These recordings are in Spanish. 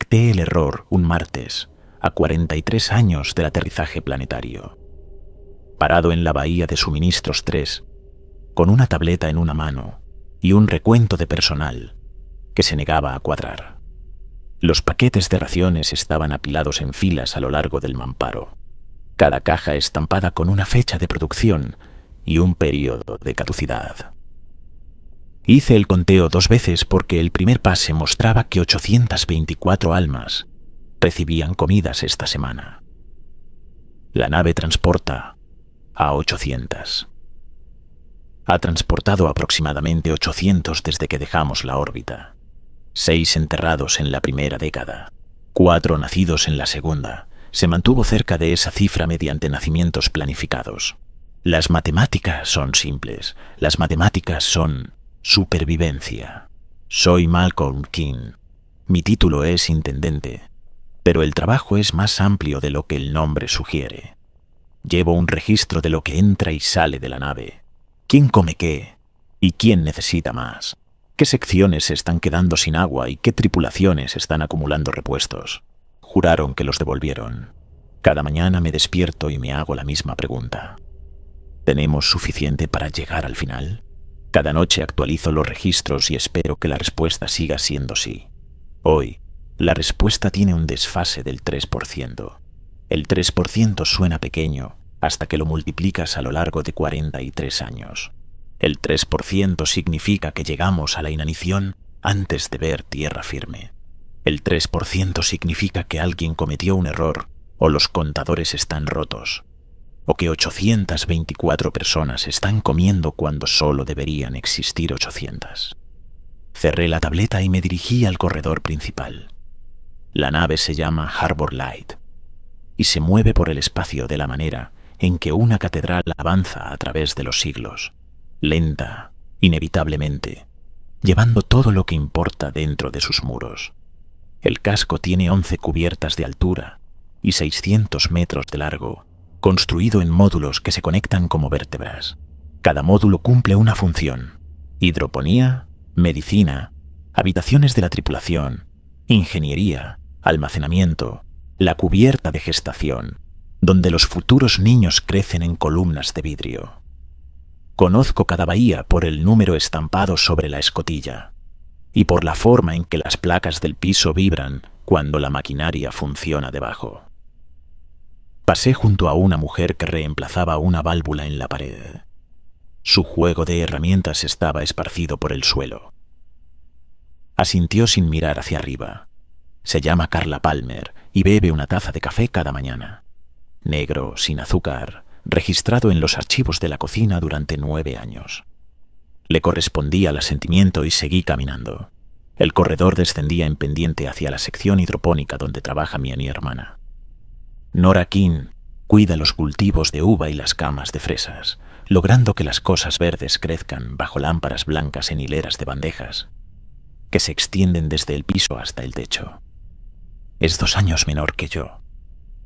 detecté el error un martes, a 43 años del aterrizaje planetario. Parado en la bahía de Suministros 3, con una tableta en una mano y un recuento de personal que se negaba a cuadrar. Los paquetes de raciones estaban apilados en filas a lo largo del mamparo, cada caja estampada con una fecha de producción y un periodo de caducidad. Hice el conteo 2 veces porque el primer pase mostraba que 824 almas recibían comidas esta semana. La nave transporta a 800. Ha transportado aproximadamente 800 desde que dejamos la órbita. 6 enterrados en la primera década, 4 nacidos en la segunda. Se mantuvo cerca de esa cifra mediante nacimientos planificados. Las matemáticas son simples. Las matemáticas son supervivencia. Soy Malcolm King. Mi título es intendente, pero el trabajo es más amplio de lo que el nombre sugiere. Llevo un registro de lo que entra y sale de la nave. ¿Quién come qué? ¿Y quién necesita más? ¿Qué secciones se están quedando sin agua y qué tripulaciones están acumulando repuestos? Juraron que los devolvieron. Cada mañana me despierto y me hago la misma pregunta. ¿Tenemos suficiente para llegar al final? Cada noche actualizo los registros y espero que la respuesta siga siendo sí. Hoy, la respuesta tiene un desfase del 3%. El 3% suena pequeño hasta que lo multiplicas a lo largo de 43 años. El 3% significa que llegamos a la inanición antes de ver tierra firme. El 3% significa que alguien cometió un error o los contadores están rotos, o que 824 personas están comiendo cuando solo deberían existir 800. Cerré la tableta y me dirigí al corredor principal. La nave se llama Harbor Light y se mueve por el espacio de la manera en que una catedral avanza a través de los siglos, lenta, inevitablemente, llevando todo lo que importa dentro de sus muros. El casco tiene 11 cubiertas de altura y 600 metros de largo, construido en módulos que se conectan como vértebras. Cada módulo cumple una función: hidroponía, medicina, habitaciones de la tripulación, ingeniería, almacenamiento, la cubierta de gestación, donde los futuros niños crecen en columnas de vidrio. Conozco cada bahía por el número estampado sobre la escotilla y por la forma en que las placas del piso vibran cuando la maquinaria funciona debajo. Pasé junto a una mujer que reemplazaba una válvula en la pared. Su juego de herramientas estaba esparcido por el suelo. Asintió sin mirar hacia arriba. Se llama Carla Palmer y bebe una taza de café cada mañana. Negro, sin azúcar, registrado en los archivos de la cocina durante 9 años. Le correspondí al asentimiento y seguí caminando. El corredor descendía en pendiente hacia la sección hidropónica donde trabaja mi hermana. Nora King cuida los cultivos de uva y las camas de fresas, logrando que las cosas verdes crezcan bajo lámparas blancas en hileras de bandejas, que se extienden desde el piso hasta el techo. Es 2 años menor que yo,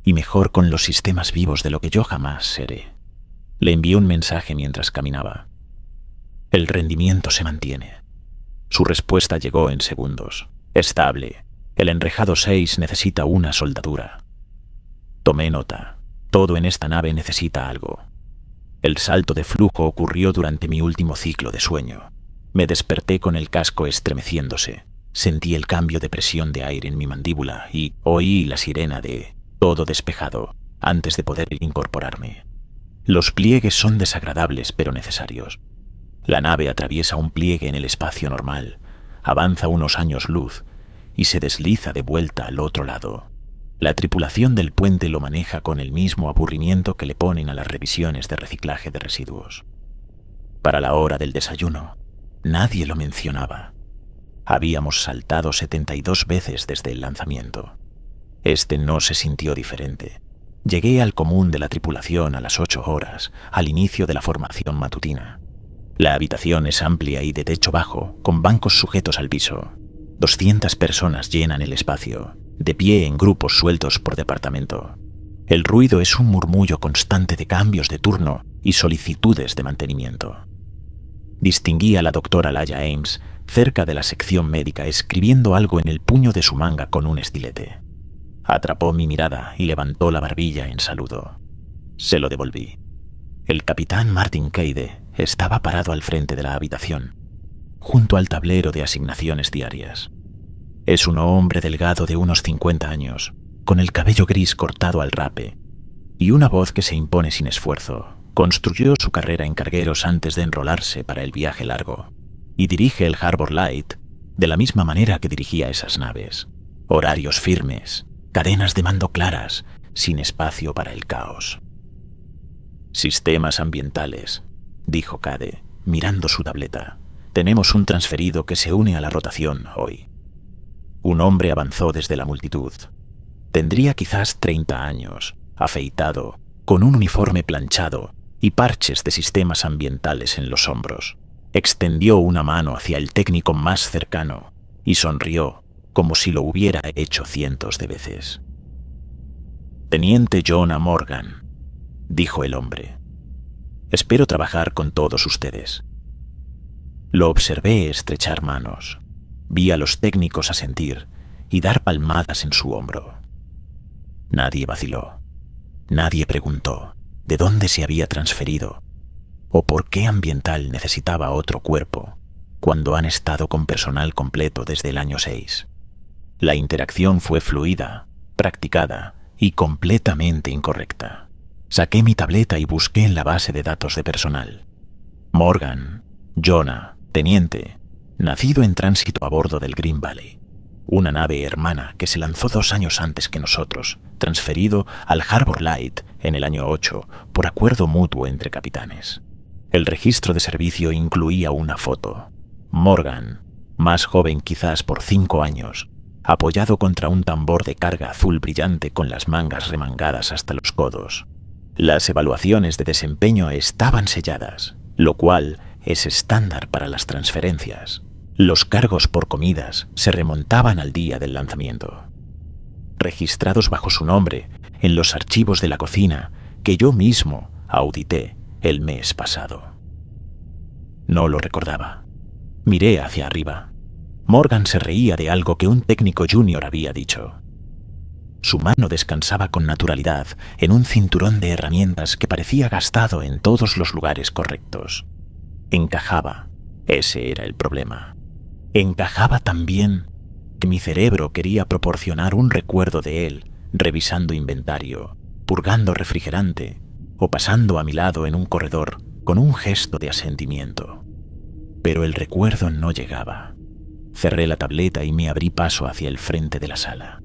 y mejor con los sistemas vivos de lo que yo jamás seré. Le envié un mensaje mientras caminaba. El rendimiento se mantiene. Su respuesta llegó en segundos. Estable. El enrejado 6 necesita una soldadura. Tomé nota. Todo en esta nave necesita algo. El salto de flujo ocurrió durante mi último ciclo de sueño. Me desperté con el casco estremeciéndose. Sentí el cambio de presión de aire en mi mandíbula y oí la sirena de todo despejado antes de poder incorporarme. Los pliegues son desagradables pero necesarios. La nave atraviesa un pliegue en el espacio normal, avanza unos años luz y se desliza de vuelta al otro lado. La tripulación del puente lo maneja con el mismo aburrimiento que le ponen a las revisiones de reciclaje de residuos. Para la hora del desayuno, nadie lo mencionaba. Habíamos saltado 72 veces desde el lanzamiento. Este no se sintió diferente. Llegué al común de la tripulación a las 8 horas, al inicio de la formación matutina. La habitación es amplia y de techo bajo, con bancos sujetos al piso. 200 personas llenan el espacio, de pie en grupos sueltos por departamento. El ruido es un murmullo constante de cambios de turno y solicitudes de mantenimiento. Distinguí a la doctora Laia Ames cerca de la sección médica, escribiendo algo en el puño de su manga con un estilete. Atrapó mi mirada y levantó la barbilla en saludo. Se lo devolví. El capitán Martin Cade estaba parado al frente de la habitación, junto al tablero de asignaciones diarias. Es un hombre delgado de unos 50 años, con el cabello gris cortado al rape, y una voz que se impone sin esfuerzo. Construyó su carrera en cargueros antes de enrolarse para el viaje largo, y dirige el Harbour Light de la misma manera que dirigía esas naves. Horarios firmes, cadenas de mando claras, sin espacio para el caos. Sistemas ambientales, dijo Cade, mirando su tableta. Tenemos un transferido que se une a la rotación hoy. Un hombre avanzó desde la multitud. Tendría quizás 30 años, afeitado, con un uniforme planchado y parches de sistemas ambientales en los hombros. Extendió una mano hacia el técnico más cercano y sonrió como si lo hubiera hecho cientos de veces. Teniente Jonah Morgan, dijo el hombre. Espero trabajar con todos ustedes. Lo observé estrechar manos. Vi a los técnicos asentir y dar palmadas en su hombro. Nadie vaciló. Nadie preguntó de dónde se había transferido o por qué Ambiental necesitaba otro cuerpo cuando han estado con personal completo desde el año 6. La interacción fue fluida, practicada y completamente incorrecta. Saqué mi tableta y busqué en la base de datos de personal. Morgan, Jonah, teniente, nacido en tránsito a bordo del Green Valley, una nave hermana que se lanzó 2 años antes que nosotros, transferido al Harbour Light en el año 8 por acuerdo mutuo entre capitanes. El registro de servicio incluía una foto. Morgan, más joven quizás por 5 años, apoyado contra un tambor de carga azul brillante con las mangas remangadas hasta los codos. Las evaluaciones de desempeño estaban selladas, lo cual es estándar para las transferencias. Los cargos por comidas se remontaban al día del lanzamiento, registrados bajo su nombre en los archivos de la cocina que yo mismo audité el mes pasado. No lo recordaba. Miré hacia arriba. Morgan se reía de algo que un técnico junior había dicho. Su mano descansaba con naturalidad en un cinturón de herramientas que parecía gastado en todos los lugares correctos. Encajaba. Ese era el problema. Encajaba tan bien que mi cerebro quería proporcionar un recuerdo de él, revisando inventario, purgando refrigerante o pasando a mi lado en un corredor con un gesto de asentimiento. Pero el recuerdo no llegaba. Cerré la tableta y me abrí paso hacia el frente de la sala.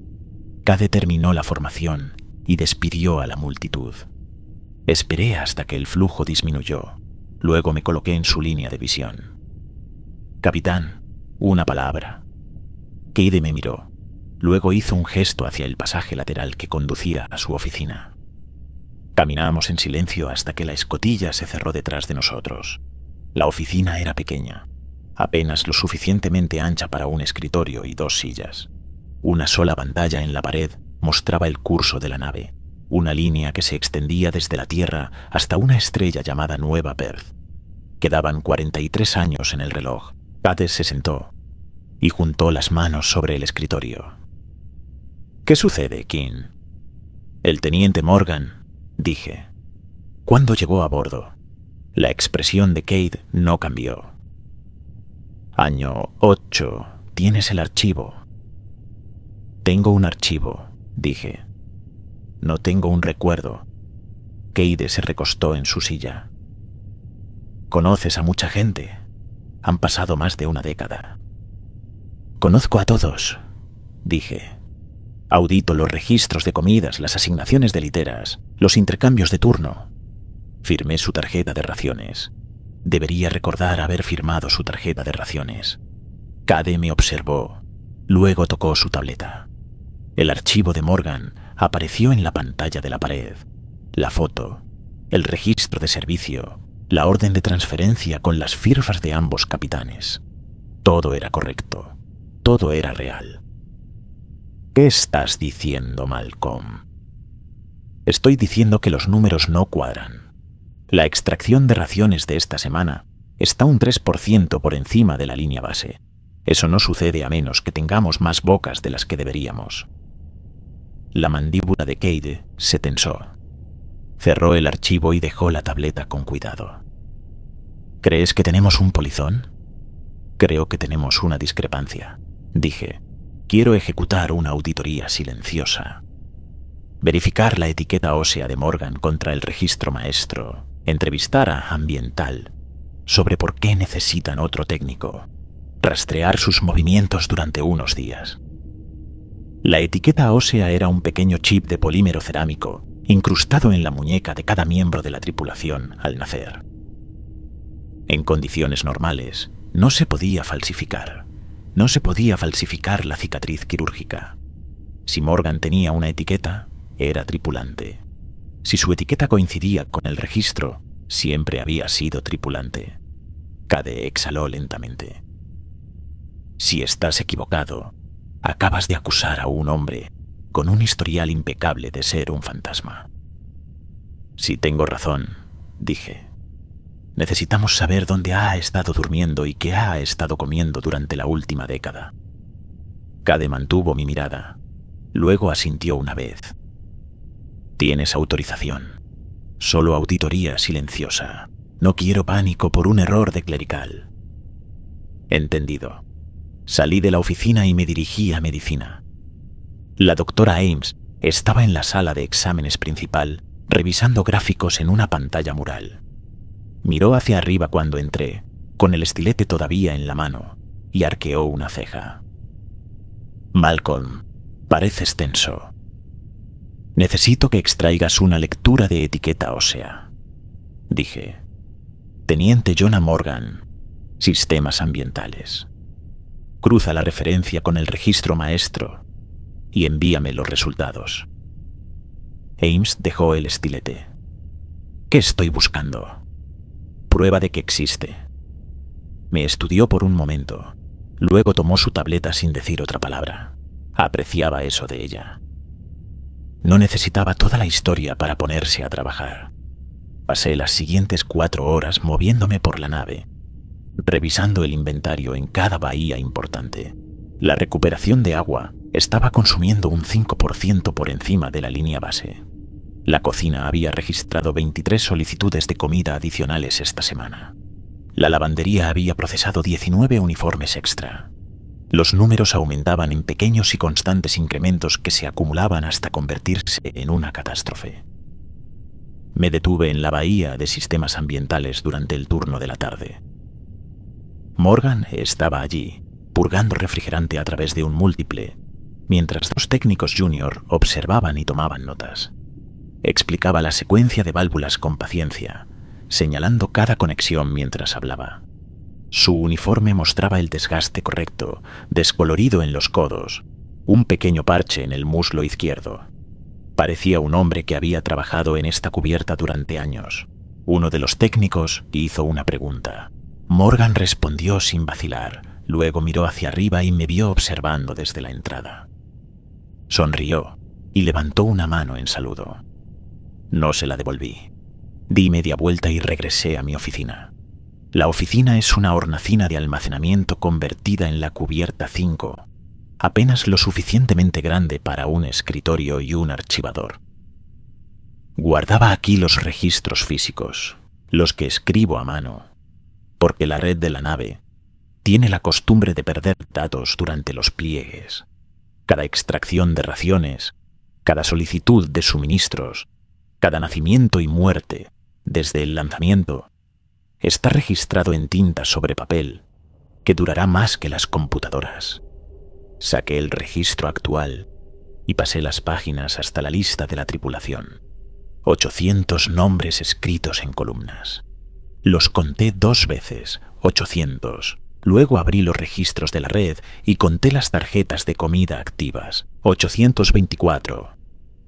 Cade terminó la formación y despidió a la multitud. Esperé hasta que el flujo disminuyó. Luego me coloqué en su línea de visión. Capitán, una palabra. Cade me miró. Luego hizo un gesto hacia el pasaje lateral que conducía a su oficina. Caminamos en silencio hasta que la escotilla se cerró detrás de nosotros. La oficina era pequeña, apenas lo suficientemente ancha para un escritorio y 2 sillas. Una sola pantalla en la pared mostraba el curso de la nave, una línea que se extendía desde la Tierra hasta una estrella llamada Nueva Perth. Quedaban 43 años en el reloj. Cade se sentó y juntó las manos sobre el escritorio. ¿Qué sucede, King? El teniente Morgan, dije. ¿Cuándo llegó a bordo? La expresión de Cade no cambió. Año 8. ¿Tienes el archivo? Tengo un archivo, dije. No tengo un recuerdo. Cade se recostó en su silla. ¿Conoces a mucha gente? Han pasado más de una década. Conozco a todos, dije. Audito los registros de comidas, las asignaciones de literas, los intercambios de turno. Firmé su tarjeta de raciones. Debería recordar haber firmado su tarjeta de raciones. Cade me observó. Luego tocó su tableta. El archivo de Morgan apareció en la pantalla de la pared. La foto, el registro de servicio, la orden de transferencia con las firmas de ambos capitanes. Todo era correcto. Todo era real. ¿Qué estás diciendo, Malcolm? Estoy diciendo que los números no cuadran. La extracción de raciones de esta semana está un 3% por encima de la línea base. Eso no sucede a menos que tengamos más bocas de las que deberíamos. La mandíbula de Cade se tensó. Cerró el archivo y dejó la tableta con cuidado. ¿Crees que tenemos un polizón? Creo que tenemos una discrepancia, dije. Quiero ejecutar una auditoría silenciosa. Verificar la etiqueta ósea de Morgan contra el registro maestro. Entrevistar a Ambiental sobre por qué necesitan otro técnico. Rastrear sus movimientos durante unos días. La etiqueta ósea era un pequeño chip de polímero cerámico incrustado en la muñeca de cada miembro de la tripulación al nacer. En condiciones normales, no se podía falsificar. No se podía falsificar la cicatriz quirúrgica. Si Morgan tenía una etiqueta, era tripulante. Si su etiqueta coincidía con el registro, siempre había sido tripulante. Cade exhaló lentamente. Si estás equivocado, acabas de acusar a un hombre con un historial impecable de ser un fantasma. Si tengo razón, dije. Necesitamos saber dónde ha estado durmiendo y qué ha estado comiendo durante la última década. Cade mantuvo mi mirada. Luego asintió una vez. Tienes autorización. Solo auditoría silenciosa. No quiero pánico por un error de clerical. Entendido. Salí de la oficina y me dirigí a medicina. La doctora Ames estaba en la sala de exámenes principal, revisando gráficos en una pantalla mural. Miró hacia arriba cuando entré, con el estilete todavía en la mano, y arqueó una ceja. Malcolm, pareces tenso. Necesito que extraigas una lectura de etiqueta ósea, dije. Teniente Jonah Morgan, Sistemas Ambientales. Cruza la referencia con el registro maestro y envíame los resultados. Ames dejó el estilete. ¿Qué estoy buscando? Prueba de que existe. Me estudió por un momento. Luego tomó su tableta sin decir otra palabra. Apreciaba eso de ella. No necesitaba toda la historia para ponerse a trabajar. Pasé las siguientes 4 horas moviéndome por la nave, revisando el inventario en cada bahía importante. La recuperación de agua estaba consumiendo un 5% por encima de la línea base. La cocina había registrado 23 solicitudes de comida adicionales esta semana. La lavandería había procesado 19 uniformes extra. Los números aumentaban en pequeños y constantes incrementos que se acumulaban hasta convertirse en una catástrofe. Me detuve en la bahía de sistemas ambientales durante el turno de la tarde. Morgan estaba allí, purgando refrigerante a través de un múltiple, mientras 2 técnicos junior observaban y tomaban notas. Explicaba la secuencia de válvulas con paciencia, señalando cada conexión mientras hablaba. Su uniforme mostraba el desgaste correcto, descolorido en los codos, un pequeño parche en el muslo izquierdo. Parecía un hombre que había trabajado en esta cubierta durante años. Uno de los técnicos hizo una pregunta. Morgan respondió sin vacilar, luego miró hacia arriba y me vio observando desde la entrada. Sonrió y levantó una mano en saludo. No se la devolví. Di media vuelta y regresé a mi oficina. La oficina es una hornacina de almacenamiento convertida en la cubierta 5, apenas lo suficientemente grande para un escritorio y un archivador. Guardaba aquí los registros físicos, los que escribo a mano, porque la red de la nave tiene la costumbre de perder datos durante los pliegues. Cada extracción de raciones, cada solicitud de suministros, cada nacimiento y muerte, desde el lanzamiento, está registrado en tinta sobre papel, que durará más que las computadoras. Saqué el registro actual y pasé las páginas hasta la lista de la tripulación. 800 nombres escritos en columnas. Los conté 2 veces, 800. Luego abrí los registros de la red y conté las tarjetas de comida activas, 824.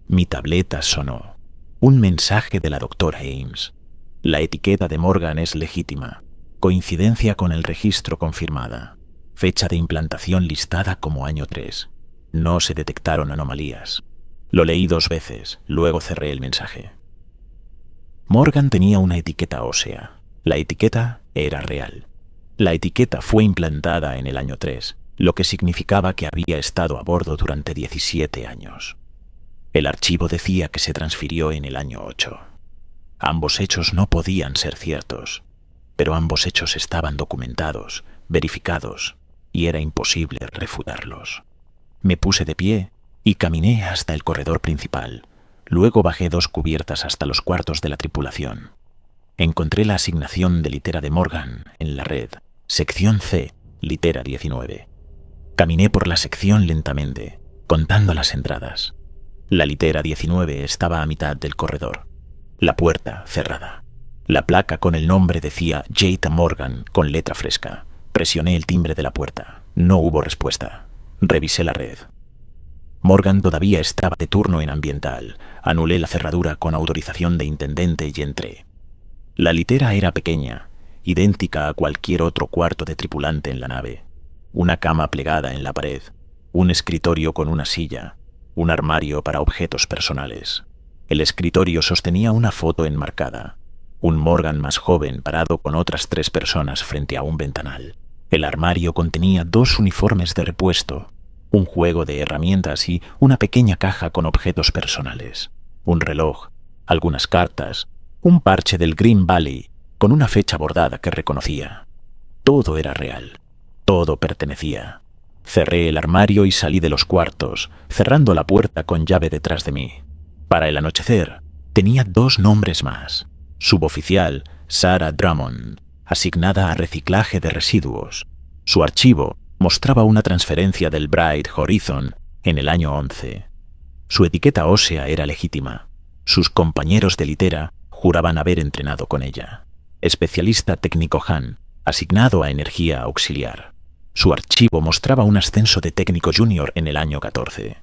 Mi tableta sonó. Un mensaje de la doctora Ames. La etiqueta de Morgan es legítima. Coincidencia con el registro confirmada. Fecha de implantación listada como año 3. No se detectaron anomalías. Lo leí 2 veces, luego cerré el mensaje. Morgan tenía una etiqueta ósea. La etiqueta era real. La etiqueta fue implantada en el año 3, lo que significaba que había estado a bordo durante 17 años. El archivo decía que se transfirió en el año 8. Ambos hechos no podían ser ciertos, pero ambos hechos estaban documentados, verificados, y era imposible refutarlos. Me puse de pie y caminé hasta el corredor principal. Luego bajé 2 cubiertas hasta los cuartos de la tripulación. Encontré la asignación de litera de Morgan en la red, sección C, litera 19. Caminé por la sección lentamente, contando las entradas. La litera 19 estaba a mitad del corredor. La puerta cerrada. La placa con el nombre decía J. Morgan con letra fresca. Presioné el timbre de la puerta. No hubo respuesta. Revisé la red. Morgan todavía estaba de turno en ambiental. Anulé la cerradura con autorización de intendente y entré. La litera era pequeña, idéntica a cualquier otro cuarto de tripulante en la nave. Una cama plegada en la pared, un escritorio con una silla, un armario para objetos personales. El escritorio sostenía una foto enmarcada. Un Morgan más joven parado con otras 3 personas frente a un ventanal. El armario contenía 2 uniformes de repuesto, un juego de herramientas y una pequeña caja con objetos personales. Un reloj, algunas cartas, un parche del Green Valley con una fecha bordada que reconocía. Todo era real. Todo pertenecía. Cerré el armario y salí de los cuartos, cerrando la puerta con llave detrás de mí. Para el anochecer, tenía 2 nombres más. Suboficial Sarah Drummond, asignada a reciclaje de residuos. Su archivo mostraba una transferencia del Bright Horizon en el año 11. Su etiqueta ósea era legítima. Sus compañeros de litera juraban haber entrenado con ella. Especialista técnico Han, asignado a energía auxiliar. Su archivo mostraba un ascenso de técnico junior en el año 14.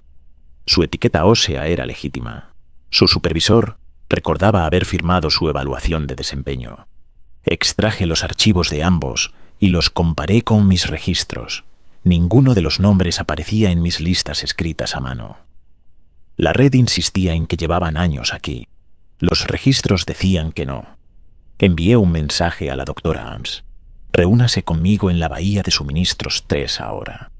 Su etiqueta ósea era legítima. Su supervisor recordaba haber firmado su evaluación de desempeño. Extraje los archivos de ambos y los comparé con mis registros. Ninguno de los nombres aparecía en mis listas escritas a mano. La red insistía en que llevaban años aquí. Los registros decían que no. Envié un mensaje a la doctora Ames. Reúnase conmigo en la bahía de suministros 3 ahora.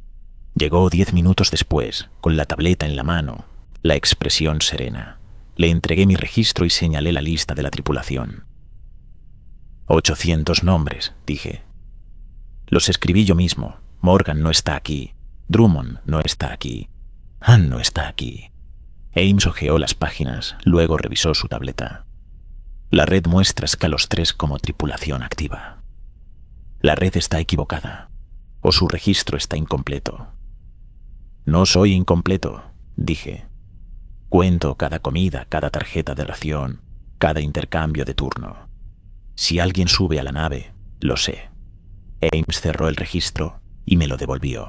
Llegó 10 minutos después, con la tableta en la mano, la expresión serena. Le entregué mi registro y señalé la lista de la tripulación. 800 nombres, dije. Los escribí yo mismo. Morgan no está aquí. Drummond no está aquí. Han no está aquí. Ames hojeó las páginas, luego revisó su tableta. La red muestra a los 3 como tripulación activa. La red está equivocada, o su registro está incompleto. No soy incompleto, dije. Cuento cada comida, cada tarjeta de ración, cada intercambio de turno. Si alguien sube a la nave, lo sé. Ames cerró el registro y me lo devolvió.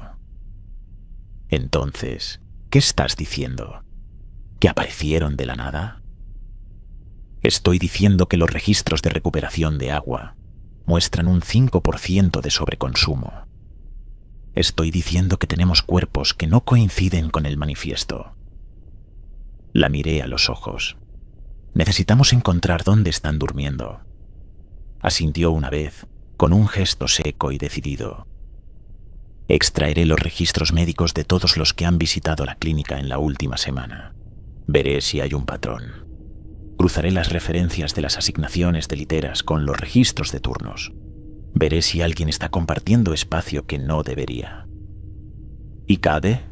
Entonces, ¿qué estás diciendo? ¿Que aparecieron de la nada? Estoy diciendo que los registros de recuperación de agua muestran un 5% de sobreconsumo. Estoy diciendo que tenemos cuerpos que no coinciden con el manifiesto. La miré a los ojos. Necesitamos encontrar dónde están durmiendo. Asintió una vez, con un gesto seco y decidido. Extraeré los registros médicos de todos los que han visitado la clínica en la última semana. Veré si hay un patrón. Cruzaré las referencias de las asignaciones de literas con los registros de turnos. Veré si alguien está compartiendo espacio que no debería. ¿Y Cade?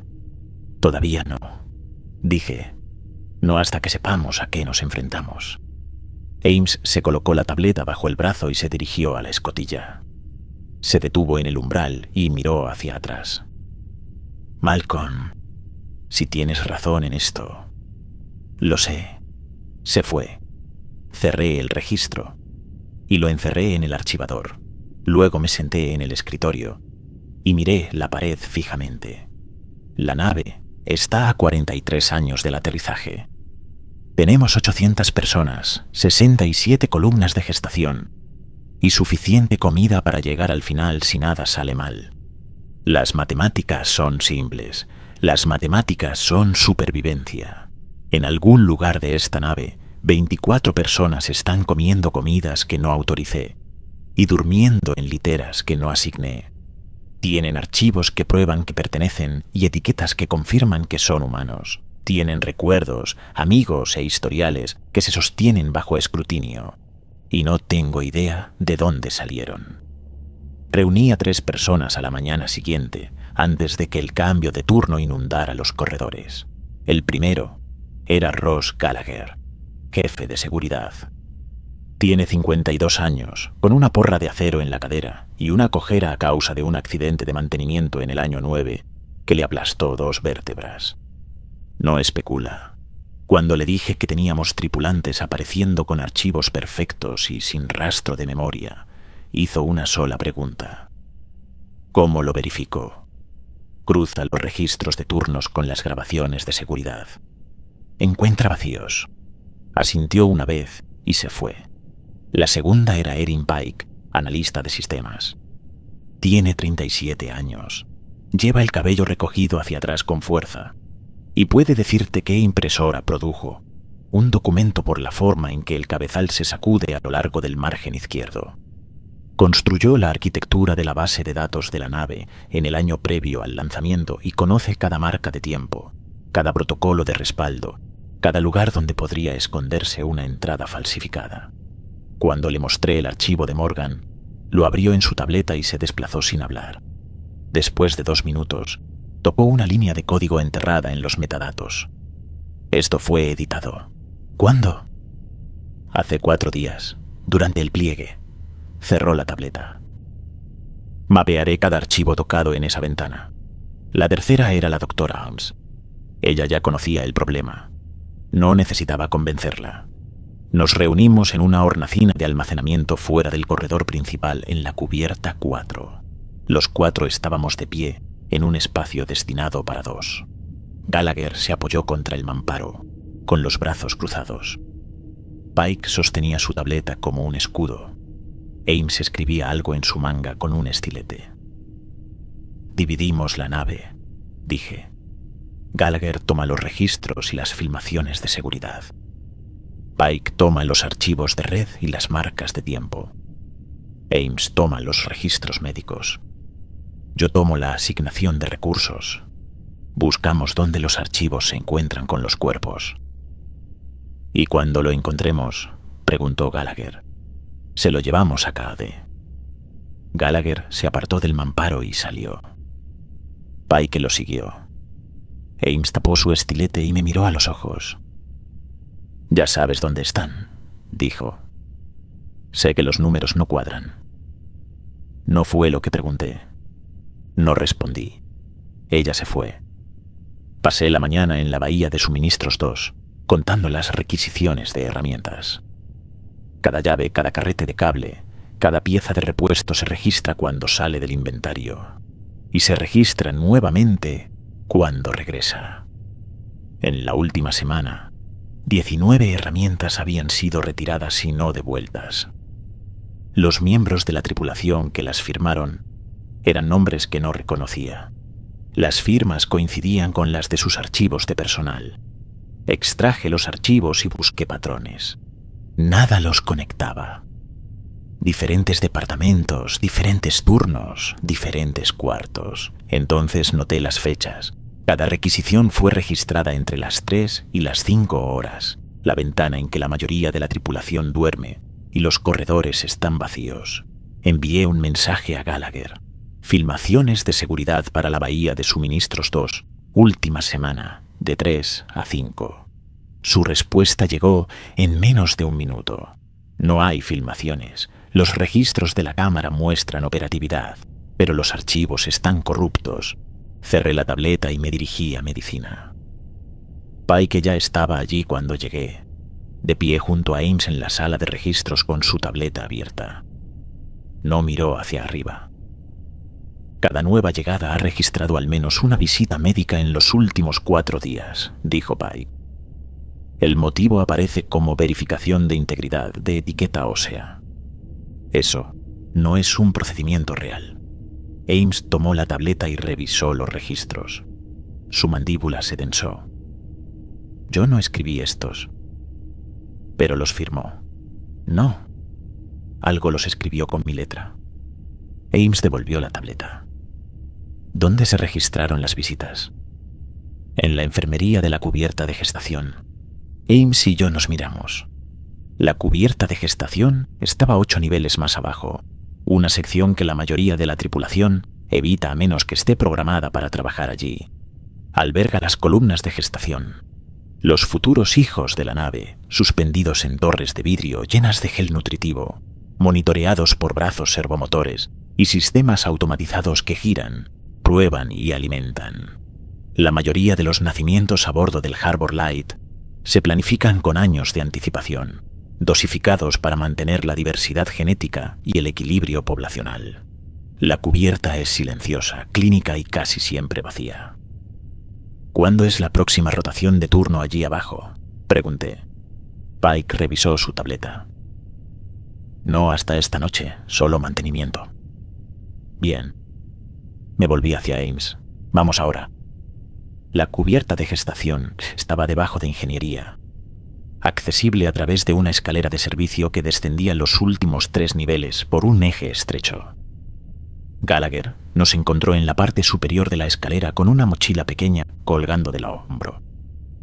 Todavía no, dije. No hasta que sepamos a qué nos enfrentamos. Ames se colocó la tableta bajo el brazo y se dirigió a la escotilla. Se detuvo en el umbral y miró hacia atrás. Malcolm, si tienes razón en esto. Lo sé. Se fue. Cerré el registro y lo encerré en el archivador. Luego me senté en el escritorio y miré la pared fijamente. La nave está a 43 años del aterrizaje. Tenemos 800 personas, 67 columnas de gestación y suficiente comida para llegar al final si nada sale mal. Las matemáticas son simples. Las matemáticas son supervivencia. En algún lugar de esta nave, 24 personas están comiendo comidas que no autoricé. y durmiendo en literas que no asigné. Tienen archivos que prueban que pertenecen y etiquetas que confirman que son humanos. Tienen recuerdos, amigos e historiales que se sostienen bajo escrutinio. Y no tengo idea de dónde salieron. Reuní a 3 personas a la mañana siguiente, antes de que el cambio de turno inundara los corredores. El primero era Ross Gallagher, jefe de seguridad. Tiene 52 años, con una porra de acero en la cadera y una cojera a causa de un accidente de mantenimiento en el año 9 que le aplastó 2 vértebras. No especula. Cuando le dije que teníamos tripulantes apareciendo con archivos perfectos y sin rastro de memoria, hizo una sola pregunta. ¿Cómo lo verificó? Cruza los registros de turnos con las grabaciones de seguridad. Encuentra vacíos. Asintió una vez y se fue. La segunda era Erin Pike, analista de sistemas. Tiene 37 años. Lleva el cabello recogido hacia atrás con fuerza. Y puede decirte qué impresora produjo un documento por la forma en que el cabezal se sacude a lo largo del margen izquierdo. Construyó la arquitectura de la base de datos de la nave en el año previo al lanzamiento y conoce cada marca de tiempo, cada protocolo de respaldo, cada lugar donde podría esconderse una entrada falsificada. Cuando le mostré el archivo de Morgan, lo abrió en su tableta y se desplazó sin hablar. Después de 2 minutos, tocó una línea de código enterrada en los metadatos. Esto fue editado. ¿Cuándo? Hace 4 días, durante el pliegue. Cerró la tableta. Mapearé cada archivo tocado en esa ventana. La tercera era la doctora Holmes. Ella ya conocía el problema. No necesitaba convencerla. Nos reunimos en una hornacina de almacenamiento fuera del corredor principal en la cubierta 4. Los 4 estábamos de pie en un espacio destinado para 2. Gallagher se apoyó contra el mamparo, con los brazos cruzados. Pike sostenía su tableta como un escudo. Ames escribía algo en su manga con un estilete. Dividimos la nave, dije. Gallagher toma los registros y las filmaciones de seguridad. Pike toma los archivos de red y las marcas de tiempo. Ames toma los registros médicos. Yo tomo la asignación de recursos. Buscamos dónde los archivos se encuentran con los cuerpos. ¿Y cuando lo encontremos?, preguntó Gallagher. Se lo llevamos a Cade. Gallagher se apartó del mamparo y salió. Pike lo siguió. Ames tapó su estilete y me miró a los ojos. «Ya sabes dónde están», dijo. «Sé que los números no cuadran». No fue lo que pregunté. No respondí. Ella se fue. Pasé la mañana en la bahía de suministros 2, contando las requisiciones de herramientas. Cada llave, cada carrete de cable, cada pieza de repuesto se registra cuando sale del inventario y se registra nuevamente cuando regresa. En la última semana, 19 herramientas habían sido retiradas y no devueltas. Los miembros de la tripulación que las firmaron eran nombres que no reconocía. Las firmas coincidían con las de sus archivos de personal. Extraje los archivos y busqué patrones. Nada los conectaba. Diferentes departamentos, diferentes turnos, diferentes cuartos. Entonces noté las fechas. Cada requisición fue registrada entre las 3 y las 5 horas, la ventana en que la mayoría de la tripulación duerme y los corredores están vacíos. Envié un mensaje a Gallagher. Filmaciones de seguridad para la bahía de suministros 2, última semana, de 3 a 5. Su respuesta llegó en menos de 1 minuto. No hay filmaciones. Los registros de la cámara muestran operatividad, pero los archivos están corruptos. Cerré la tableta y me dirigí a medicina. Pike ya estaba allí cuando llegué, de pie junto a Ames en la sala de registros con su tableta abierta. No miró hacia arriba. Cada nueva llegada ha registrado al menos una visita médica en los últimos 4 días, dijo Pike. El motivo aparece como verificación de integridad de etiqueta ósea. Eso no es un procedimiento real. Ames tomó la tableta y revisó los registros. Su mandíbula se tensó. Yo no escribí estos. Pero los firmó. No. Algo los escribió con mi letra. Ames devolvió la tableta. ¿Dónde se registraron las visitas? En la enfermería de la cubierta de gestación. Ames y yo nos miramos. La cubierta de gestación estaba 8 niveles más abajo, una sección que la mayoría de la tripulación evita a menos que esté programada para trabajar allí. Alberga las columnas de gestación, los futuros hijos de la nave, suspendidos en torres de vidrio llenas de gel nutritivo, monitoreados por brazos servomotores y sistemas automatizados que giran, prueban y alimentan. La mayoría de los nacimientos a bordo del Harbor Light se planifican con años de anticipación, dosificados para mantener la diversidad genética y el equilibrio poblacional. La cubierta es silenciosa, clínica y casi siempre vacía. ¿Cuándo es la próxima rotación de turno allí abajo?, pregunté. Pike revisó su tableta. No hasta esta noche, solo mantenimiento. Bien. Me volví hacia Ames. Vamos ahora. La cubierta de gestación estaba debajo de ingeniería, accesible a través de una escalera de servicio que descendía los últimos 3 niveles por un eje estrecho. Gallagher nos encontró en la parte superior de la escalera con una mochila pequeña colgando del hombro.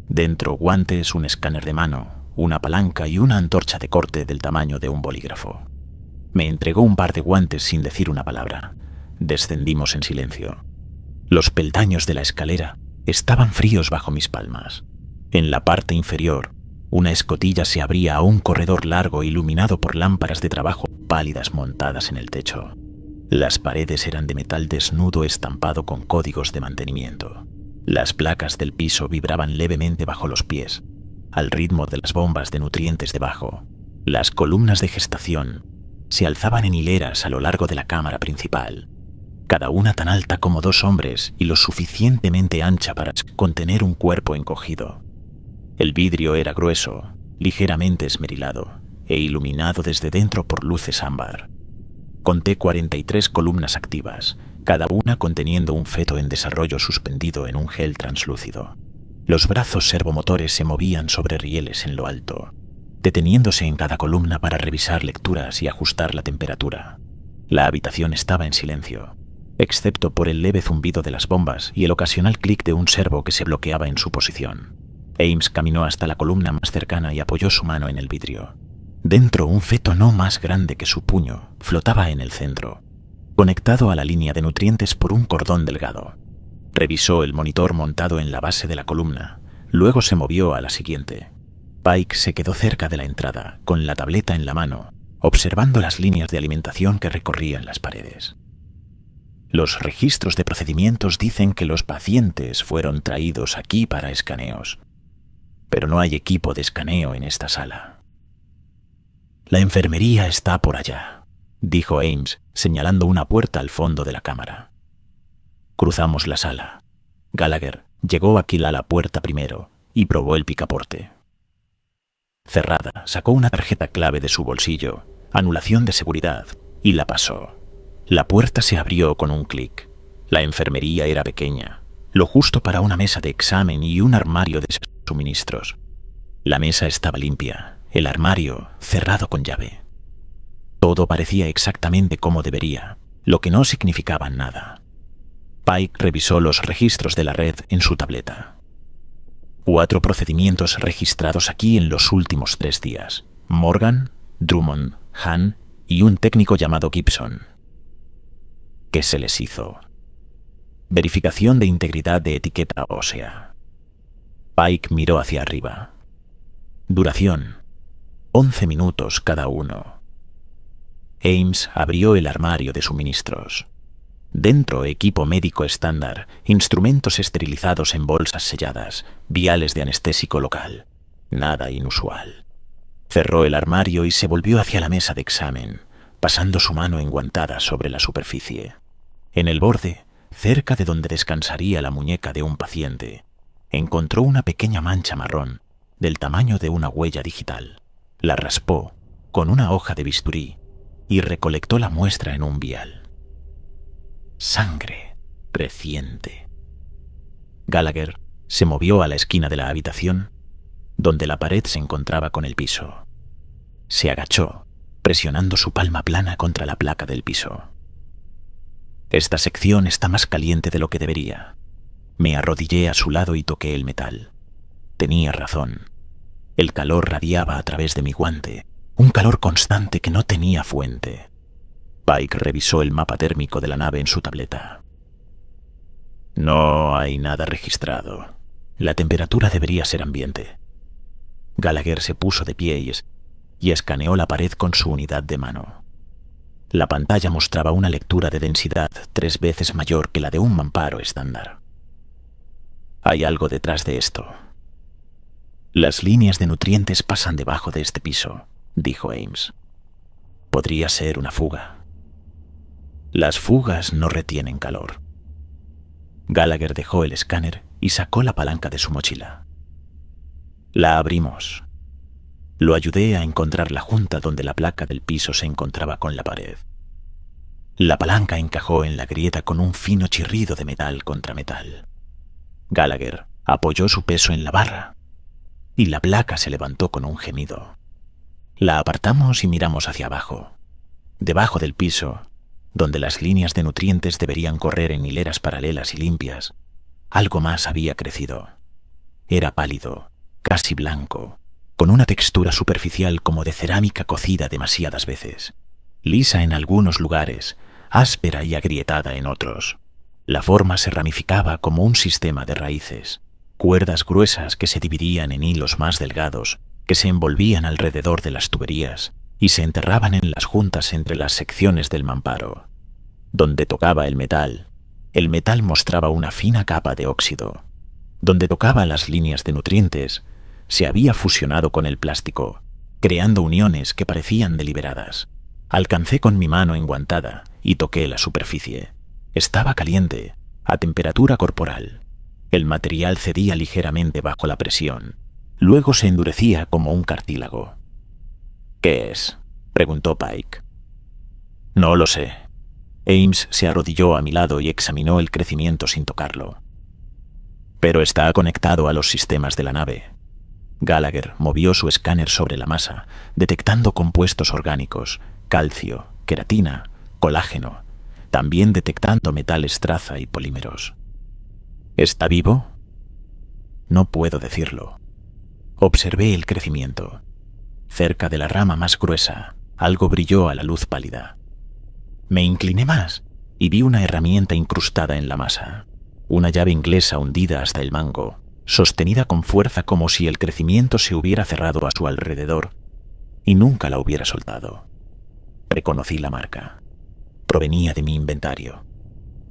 Dentro, guantes, un escáner de mano, una palanca y una antorcha de corte del tamaño de un bolígrafo. Me entregó un par de guantes sin decir una palabra. Descendimos en silencio. Los peldaños de la escalera estaban fríos bajo mis palmas. En la parte inferior, una escotilla se abría a un corredor largo iluminado por lámparas de trabajo pálidas montadas en el techo. Las paredes eran de metal desnudo estampado con códigos de mantenimiento. Las placas del piso vibraban levemente bajo los pies, al ritmo de las bombas de nutrientes debajo. Las columnas de gestación se alzaban en hileras a lo largo de la cámara principal, cada una tan alta como 2 hombres y lo suficientemente ancha para contener un cuerpo encogido. El vidrio era grueso, ligeramente esmerilado e iluminado desde dentro por luces ámbar. Conté 43 columnas activas, cada una conteniendo un feto en desarrollo suspendido en un gel translúcido. Los brazos servomotores se movían sobre rieles en lo alto, deteniéndose en cada columna para revisar lecturas y ajustar la temperatura. La habitación estaba en silencio, excepto por el leve zumbido de las bombas y el ocasional clic de un servo que se bloqueaba en su posición. Ames caminó hasta la columna más cercana y apoyó su mano en el vidrio. Dentro, un feto no más grande que su puño flotaba en el centro, conectado a la línea de nutrientes por un cordón delgado. Revisó el monitor montado en la base de la columna, luego se movió a la siguiente. Pike se quedó cerca de la entrada, con la tableta en la mano, observando las líneas de alimentación que recorrían las paredes. Los registros de procedimientos dicen que los pacientes fueron traídos aquí para escaneos, pero no hay equipo de escaneo en esta sala. La enfermería está por allá, dijo Ames, señalando una puerta al fondo de la cámara. Cruzamos la sala. Gallagher llegó a la puerta primero y probó el picaporte. Cerrada, sacó una tarjeta clave de su bolsillo, anulación de seguridad, y la pasó. La puerta se abrió con un clic. La enfermería era pequeña, lo justo para una mesa de examen y un armario de suministros. La mesa estaba limpia, el armario cerrado con llave. Todo parecía exactamente como debería, lo que no significaba nada. Pike revisó los registros de la red en su tableta. 4 procedimientos registrados aquí en los últimos 3 días. Morgan, Drummond, Hahn y un técnico llamado Gibson. ¿Qué se les hizo? Verificación de integridad de etiqueta ósea. Pike miró hacia arriba. Duración: 11 minutos cada uno. Ames abrió el armario de suministros. Dentro, equipo médico estándar, instrumentos esterilizados en bolsas selladas, viales de anestésico local. Nada inusual. Cerró el armario y se volvió hacia la mesa de examen, pasando su mano enguantada sobre la superficie. En el borde, cerca de donde descansaría la muñeca de un paciente, encontró una pequeña mancha marrón, del tamaño de una huella digital. La raspó con una hoja de bisturí y recolectó la muestra en un vial. Sangre reciente. Gallagher se movió a la esquina de la habitación, donde la pared se encontraba con el piso. Se agachó presionando su palma plana contra la placa del piso. Esta sección está más caliente de lo que debería. Me arrodillé a su lado y toqué el metal. Tenía razón. El calor radiaba a través de mi guante, un calor constante que no tenía fuente. Pike revisó el mapa térmico de la nave en su tableta. No hay nada registrado. La temperatura debería ser ambiente. Gallagher se puso de pie y escaneó la pared con su unidad de mano. La pantalla mostraba una lectura de densidad 3 veces mayor que la de un mamparo estándar. Hay algo detrás de esto. Las líneas de nutrientes pasan debajo de este piso, dijo Ames. Podría ser una fuga. Las fugas no retienen calor. Gallagher dejó el escáner y sacó la palanca de su mochila. La abrimos. Lo ayudé a encontrar la junta donde la placa del piso se encontraba con la pared. La palanca encajó en la grieta con un fino chirrido de metal contra metal. Gallagher apoyó su peso en la barra y la placa se levantó con un gemido. La apartamos y miramos hacia abajo. Debajo del piso, donde las líneas de nutrientes deberían correr en hileras paralelas y limpias, algo más había crecido. Era pálido, casi blanco, con una textura superficial como de cerámica cocida demasiadas veces, lisa en algunos lugares, áspera y agrietada en otros. La forma se ramificaba como un sistema de raíces, cuerdas gruesas que se dividían en hilos más delgados, que se envolvían alrededor de las tuberías y se enterraban en las juntas entre las secciones del mamparo. Donde tocaba el metal mostraba una fina capa de óxido. Donde tocaba las líneas de nutrientes, se había fusionado con el plástico, creando uniones que parecían deliberadas. Alcancé con mi mano enguantada y toqué la superficie. Estaba caliente, a temperatura corporal. El material cedía ligeramente bajo la presión. Luego se endurecía como un cartílago. ¿Qué es?, preguntó Pike. No lo sé. Ames se arrodilló a mi lado y examinó el crecimiento sin tocarlo. Pero está conectado a los sistemas de la nave. Gallagher movió su escáner sobre la masa, detectando compuestos orgánicos, calcio, queratina, colágeno, también detectando metales traza y polímeros. ¿Está vivo? No puedo decirlo. Observé el crecimiento. Cerca de la rama más gruesa, algo brilló a la luz pálida. Me incliné más y vi una herramienta incrustada en la masa, una llave inglesa hundida hasta el mango, sostenida con fuerza como si el crecimiento se hubiera cerrado a su alrededor y nunca la hubiera soltado. Reconocí la marca. Provenía de mi inventario.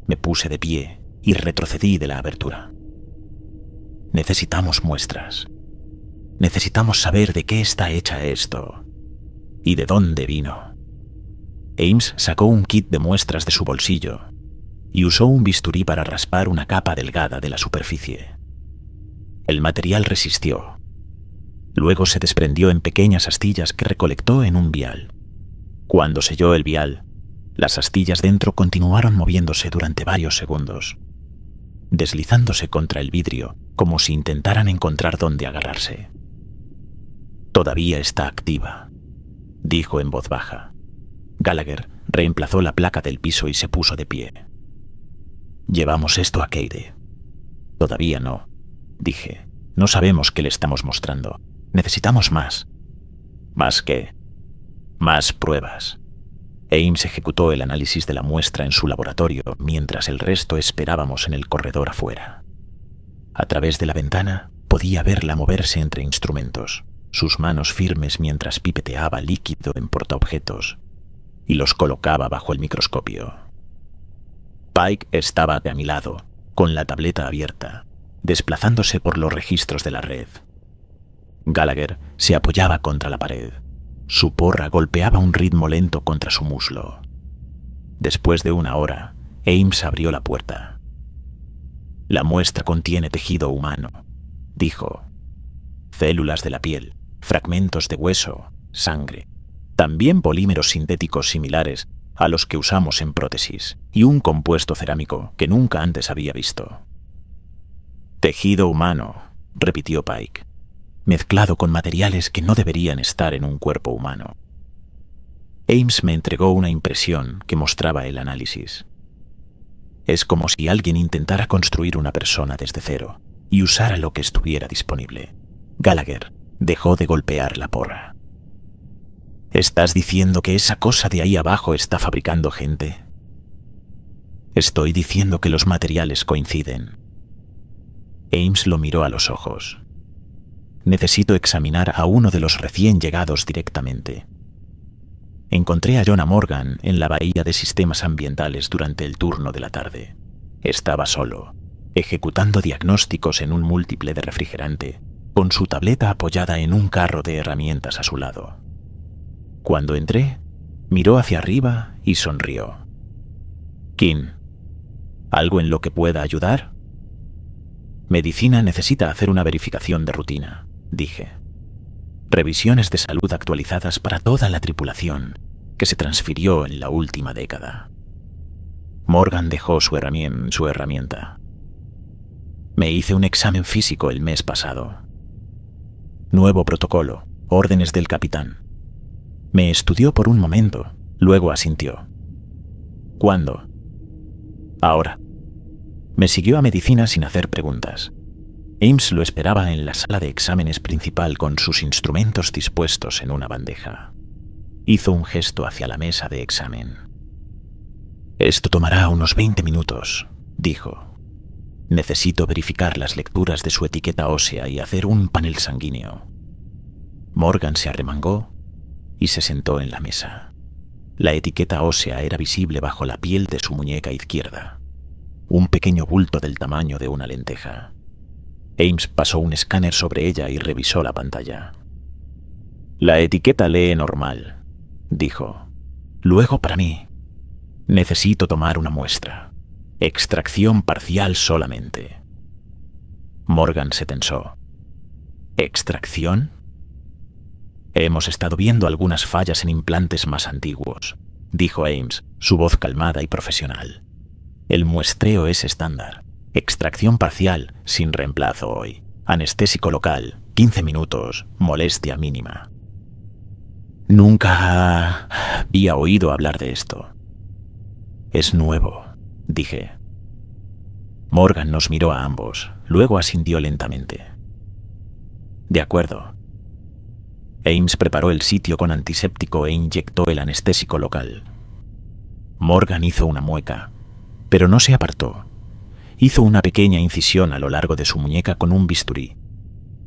Me puse de pie y retrocedí de la abertura. Necesitamos muestras. Necesitamos saber de qué está hecha esto y de dónde vino. Ames sacó un kit de muestras de su bolsillo y usó un bisturí para raspar una capa delgada de la superficie. El material resistió. Luego se desprendió en pequeñas astillas que recolectó en un vial. Cuando selló el vial, las astillas dentro continuaron moviéndose durante varios segundos, deslizándose contra el vidrio como si intentaran encontrar dónde agarrarse. Todavía está activa, dijo en voz baja. Gallagher reemplazó la placa del piso y se puso de pie. Llevamos esto a Cade. Todavía no, dije. No sabemos qué le estamos mostrando. Necesitamos más. ¿Más qué? Más pruebas. Ames ejecutó el análisis de la muestra en su laboratorio mientras el resto esperábamos en el corredor afuera. A través de la ventana podía verla moverse entre instrumentos, sus manos firmes mientras pipeteaba líquido en portaobjetos y los colocaba bajo el microscopio. Pike estaba a mi lado, con la tableta abierta, desplazándose por los registros de la red. Gallagher se apoyaba contra la pared. Su porra golpeaba un ritmo lento contra su muslo. Después de una hora, Ames abrió la puerta. La muestra contiene tejido humano, dijo. Células de la piel, fragmentos de hueso, sangre, también polímeros sintéticos similares a los que usamos en prótesis y un compuesto cerámico que nunca antes había visto. Tejido humano, repitió Pike, mezclado con materiales que no deberían estar en un cuerpo humano. Ames me entregó una impresión que mostraba el análisis. Es como si alguien intentara construir una persona desde cero y usara lo que estuviera disponible. Gallagher dejó de golpear la porra. ¿Estás diciendo que esa cosa de ahí abajo está fabricando gente? Estoy diciendo que los materiales coinciden. Ames lo miró a los ojos. Necesito examinar a uno de los recién llegados directamente. Encontré a Jonah Morgan en la bahía de sistemas ambientales durante el turno de la tarde. Estaba solo, ejecutando diagnósticos en un múltiple de refrigerante, con su tableta apoyada en un carro de herramientas a su lado. Cuando entré, miró hacia arriba y sonrió. «King, ¿algo en lo que pueda ayudar?» «Medicina necesita hacer una verificación de rutina», dije. «Revisiones de salud actualizadas para toda la tripulación que se transfirió en la última década». Morgan dejó su herramienta. «Me hice un examen físico el mes pasado. Nuevo protocolo, órdenes del capitán». Me estudió por un momento, luego asintió. «¿Cuándo?» «Ahora». Me siguió a medicina sin hacer preguntas. Ames lo esperaba en la sala de exámenes principal con sus instrumentos dispuestos en una bandeja. Hizo un gesto hacia la mesa de examen. «Esto tomará unos 20 minutos», dijo. «Necesito verificar las lecturas de su etiqueta ósea y hacer un panel sanguíneo». Morgan se arremangó y se sentó en la mesa. La etiqueta ósea era visible bajo la piel de su muñeca izquierda. Un pequeño bulto del tamaño de una lenteja. Ames pasó un escáner sobre ella y revisó la pantalla. «La etiqueta lee normal», dijo. «Luego para mí. Necesito tomar una muestra. Extracción parcial solamente». Morgan se tensó. «¿Extracción?» «Hemos estado viendo algunas fallas en implantes más antiguos», dijo Ames, su voz calmada y profesional. «El muestreo es estándar. Extracción parcial, sin reemplazo hoy. Anestésico local, 15 minutos, molestia mínima». «Nunca había oído hablar de esto». «Es nuevo», dije. Morgan nos miró a ambos, luego asintió lentamente. «De acuerdo». Ames preparó el sitio con antiséptico e inyectó el anestésico local. Morgan hizo una mueca, pero no se apartó. Hizo una pequeña incisión a lo largo de su muñeca con un bisturí.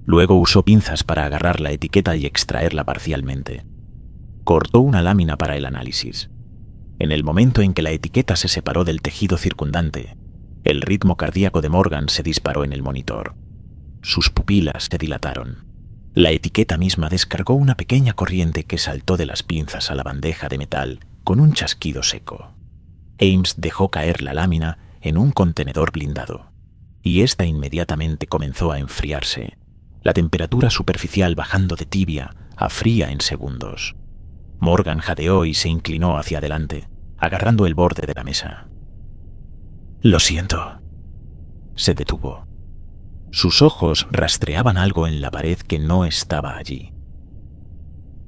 Luego usó pinzas para agarrar la etiqueta y extraerla parcialmente. Cortó una lámina para el análisis. En el momento en que la etiqueta se separó del tejido circundante, el ritmo cardíaco de Morgan se disparó en el monitor. Sus pupilas se dilataron. La etiqueta misma descargó una pequeña corriente que saltó de las pinzas a la bandeja de metal con un chasquido seco. Ames dejó caer la lámina en un contenedor blindado, y ésta inmediatamente comenzó a enfriarse, la temperatura superficial bajando de tibia a fría en segundos. Morgan jadeó y se inclinó hacia adelante, agarrando el borde de la mesa. «Lo siento». Se detuvo. Sus ojos rastreaban algo en la pared que no estaba allí.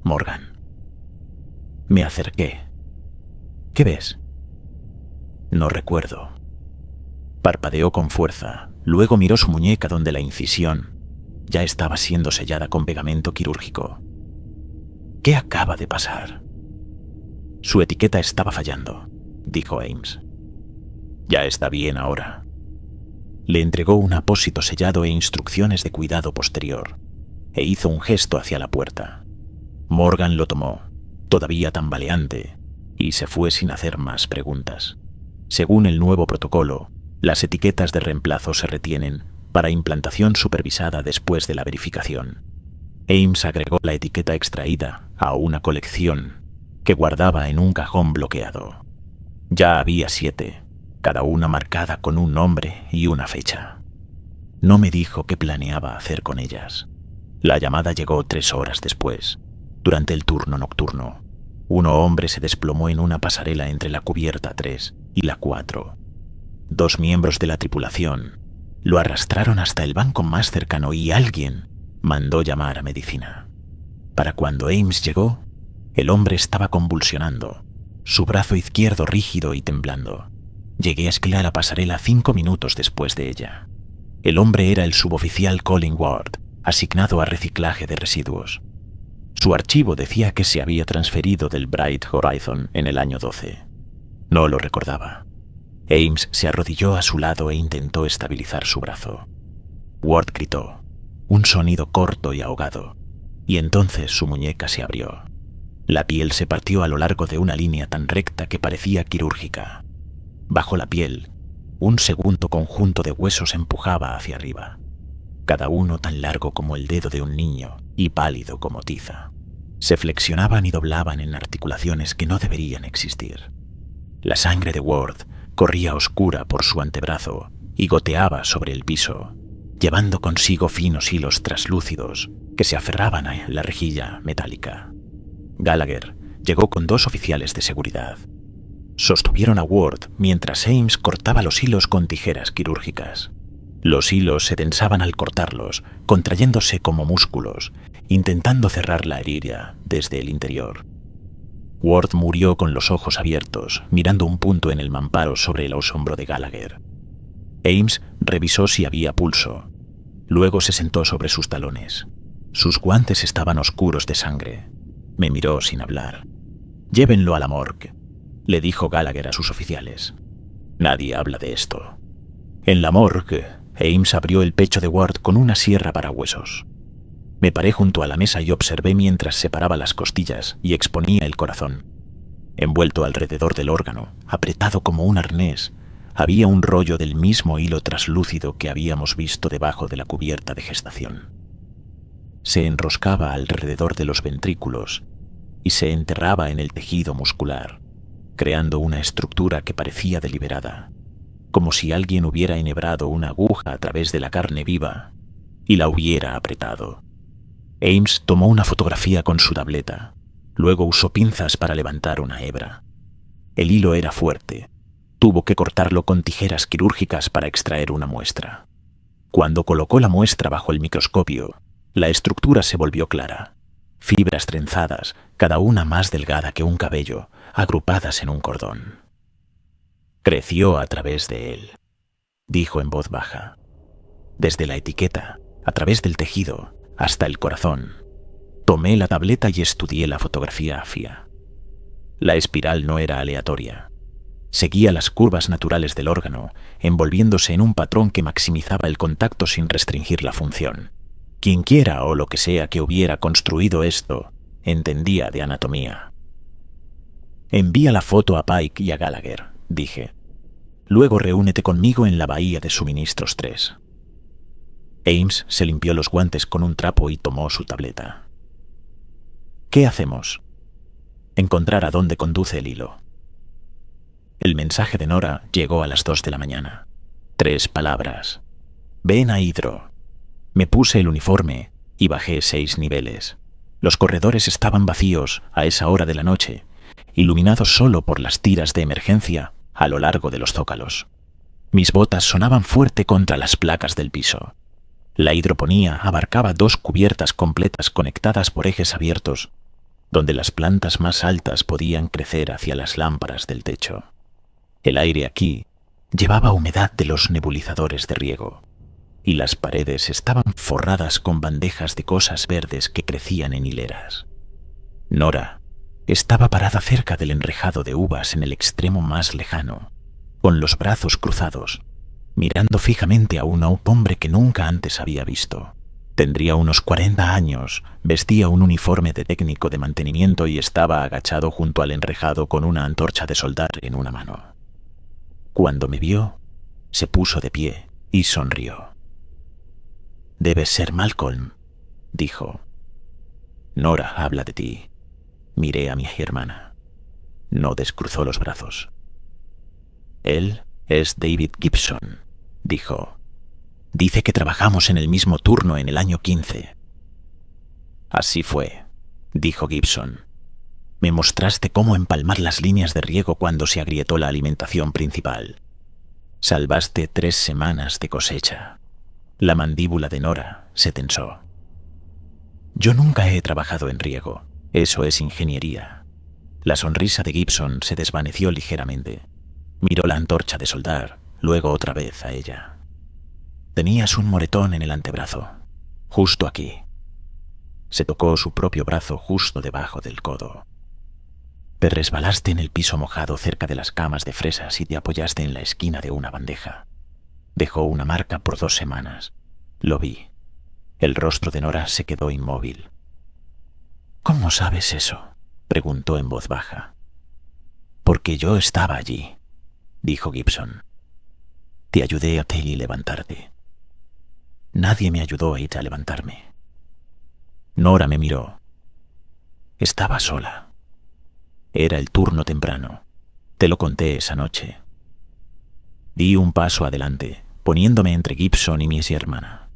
«Morgan». Me acerqué. «¿Qué ves?» «No recuerdo». Parpadeó con fuerza, luego miró su muñeca donde la incisión ya estaba siendo sellada con pegamento quirúrgico. «¿Qué acaba de pasar?» «Su etiqueta estaba fallando», dijo Ames. «Ya está bien ahora». Le entregó un apósito sellado e instrucciones de cuidado posterior, e hizo un gesto hacia la puerta. Morgan lo tomó, todavía tambaleante, y se fue sin hacer más preguntas. Según el nuevo protocolo, las etiquetas de reemplazo se retienen para implantación supervisada después de la verificación. Ames agregó la etiqueta extraída a una colección que guardaba en un cajón bloqueado. Ya había 7, cada una marcada con un nombre y una fecha. No me dijo qué planeaba hacer con ellas. La llamada llegó 3 horas después, durante el turno nocturno. Un hombre se desplomó en una pasarela entre la cubierta 3 y la 4. 2 miembros de la tripulación lo arrastraron hasta el banco más cercano y alguien mandó llamar a medicina. Para cuando Ames llegó, El hombre estaba convulsionando, su brazo izquierdo rígido y temblando. Llegué a escalar la pasarela 5 minutos después de ella. El hombre era el suboficial Colin Ward, asignado a reciclaje de residuos. Su archivo decía que se había transferido del Bright Horizon en el año 12. No lo recordaba. Ames se arrodilló a su lado e intentó estabilizar su brazo. Ward gritó, un sonido corto y ahogado, y entonces su muñeca se abrió. La piel se partió a lo largo de una línea tan recta que parecía quirúrgica. Bajo la piel, un segundo conjunto de huesos empujaba hacia arriba, cada uno tan largo como el dedo de un niño y pálido como tiza. Se flexionaban y doblaban en articulaciones que no deberían existir. La sangre de Ward corría oscura por su antebrazo y goteaba sobre el piso, llevando consigo finos hilos traslúcidos que se aferraban a la rejilla metálica. Gallagher llegó con 2 oficiales de seguridad. Sostuvieron a Ward mientras Ames cortaba los hilos con tijeras quirúrgicas. Los hilos se tensaban al cortarlos, contrayéndose como músculos, intentando cerrar la herida desde el interior. Ward murió con los ojos abiertos, mirando un punto en el mamparo sobre el hombro de Gallagher. Ames revisó si había pulso. Luego se sentó sobre sus talones. Sus guantes estaban oscuros de sangre. Me miró sin hablar. «Llévenlo a la morgue», le dijo Gallagher a sus oficiales. «Nadie habla de esto». En la morgue, Ames abrió el pecho de Ward con una sierra para huesos. Me paré junto a la mesa y observé mientras separaba las costillas y exponía el corazón. Envuelto alrededor del órgano, apretado como un arnés, había un rollo del mismo hilo traslúcido que habíamos visto debajo de la cubierta de gestación. Se enroscaba alrededor de los ventrículos y se enterraba en el tejido muscular, creando una estructura que parecía deliberada, como si alguien hubiera enhebrado una aguja a través de la carne viva y la hubiera apretado. Ames tomó una fotografía con su tableta, luego usó pinzas para levantar una hebra. El hilo era fuerte. Tuvo que cortarlo con tijeras quirúrgicas para extraer una muestra. Cuando colocó la muestra bajo el microscopio, la estructura se volvió clara. Fibras trenzadas, cada una más delgada que un cabello, agrupadas en un cordón. «Creció a través de él», dijo en voz baja. «Desde la etiqueta, a través del tejido, hasta el corazón». Tomé la tableta y estudié la fotografía AFIA. La espiral no era aleatoria. Seguía las curvas naturales del órgano, envolviéndose en un patrón que maximizaba el contacto sin restringir la función. Quienquiera o lo que sea que hubiera construido esto, entendía de anatomía. «Envía la foto a Pike y a Gallagher», dije. «Luego reúnete conmigo en la bahía de suministros 3». Ames se limpió los guantes con un trapo y tomó su tableta. «¿Qué hacemos?» «Encontrar a dónde conduce el hilo». El mensaje de Nora llegó a las 2 de la mañana. 3 palabras. «Ven a Hydro». Me puse el uniforme y bajé 6 niveles. Los corredores estaban vacíos a esa hora de la noche, iluminados solo por las tiras de emergencia a lo largo de los zócalos. Mis botas sonaban fuerte contra las placas del piso. La hidroponía abarcaba 2 cubiertas completas conectadas por ejes abiertos, donde las plantas más altas podían crecer hacia las lámparas del techo. El aire aquí llevaba humedad de los nebulizadores de riego, y las paredes estaban forradas con bandejas de cosas verdes que crecían en hileras. Nora estaba parada cerca del enrejado de uvas en el extremo más lejano, con los brazos cruzados, mirando fijamente a un hombre que nunca antes había visto. Tendría unos 40 años, vestía un uniforme de técnico de mantenimiento y estaba agachado junto al enrejado con una antorcha de soldar en una mano. Cuando me vio, se puso de pie y sonrió. «Debes ser Malcolm», dijo. «Nora habla de ti». Miré a mi hermana. No descruzó los brazos. «Él es David Gibson», dijo. «Dice que trabajamos en el mismo turno en el año 15». «Así fue», dijo Gibson. «Me mostraste cómo empalmar las líneas de riego cuando se agrietó la alimentación principal. Salvaste 3 semanas de cosecha». La mandíbula de Nora se tensó. «Yo nunca he trabajado en riego», Eso es ingeniería. La sonrisa de Gibson se desvaneció ligeramente. Miró la antorcha de soldar, luego otra vez a ella. Tenías un moretón en el antebrazo, justo aquí. Se tocó su propio brazo justo debajo del codo. Te resbalaste en el piso mojado cerca de las camas de fresas y te apoyaste en la esquina de una bandeja. Dejó una marca por 2 semanas. Lo vi. El rostro de Nora se quedó inmóvil. ¿Cómo sabes eso?, preguntó en voz baja. Porque yo estaba allí, dijo Gibson. Te ayudé a Telly levantarte. Nadie me ayudó a ir a levantarme. Nora me miró. Estaba sola. Era el turno temprano. Te lo conté esa noche. Di un paso adelante, poniéndome entre Gibson y mi hermana.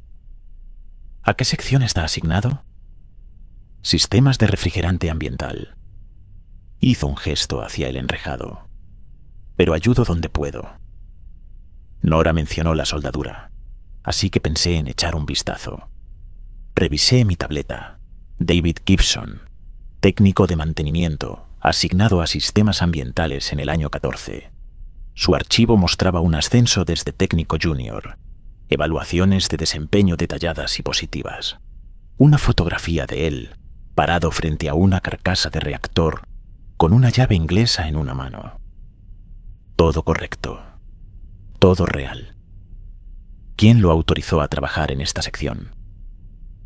¿A qué sección está asignado? Sistemas de refrigerante ambiental. Hizo un gesto hacia el enrejado. Pero ayudo donde puedo. Nora mencionó la soldadura, así que pensé en echar un vistazo. Revisé mi tableta. David Gibson, técnico de mantenimiento, asignado a sistemas ambientales en el año 14. Su archivo mostraba un ascenso desde técnico junior, evaluaciones de desempeño detalladas y positivas. Una fotografía de él, parado frente a una carcasa de reactor, con una llave inglesa en una mano. Todo correcto. Todo real. ¿Quién lo autorizó a trabajar en esta sección?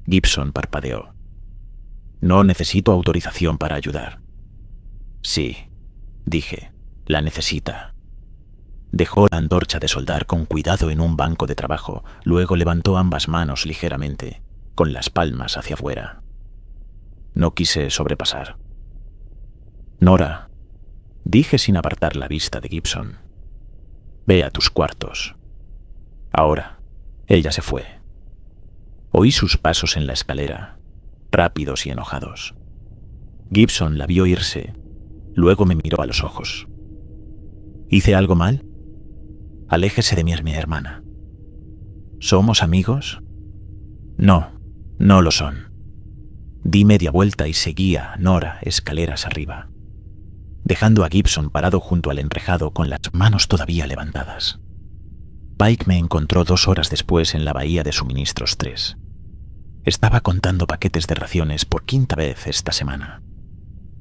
Gibson parpadeó. No necesito autorización para ayudar. Sí, dije, la necesita. Dejó la antorcha de soldar con cuidado en un banco de trabajo, luego levantó ambas manos ligeramente, con las palmas hacia afuera. No quise sobrepasar. Nora, dije sin apartar la vista de Gibson. Ve a tus cuartos. Ahora, ella se fue. Oí sus pasos en la escalera, rápidos y enojados. Gibson la vio irse, luego me miró a los ojos. ¿Hice algo mal? Aléjese de mí, mi hermana. ¿Somos amigos? No, no lo son. Di media vuelta y seguía a Nora escaleras arriba, dejando a Gibson parado junto al enrejado con las manos todavía levantadas. Pike me encontró 2 horas después en la bahía de suministros 3. Estaba contando paquetes de raciones por 5ª vez esta semana,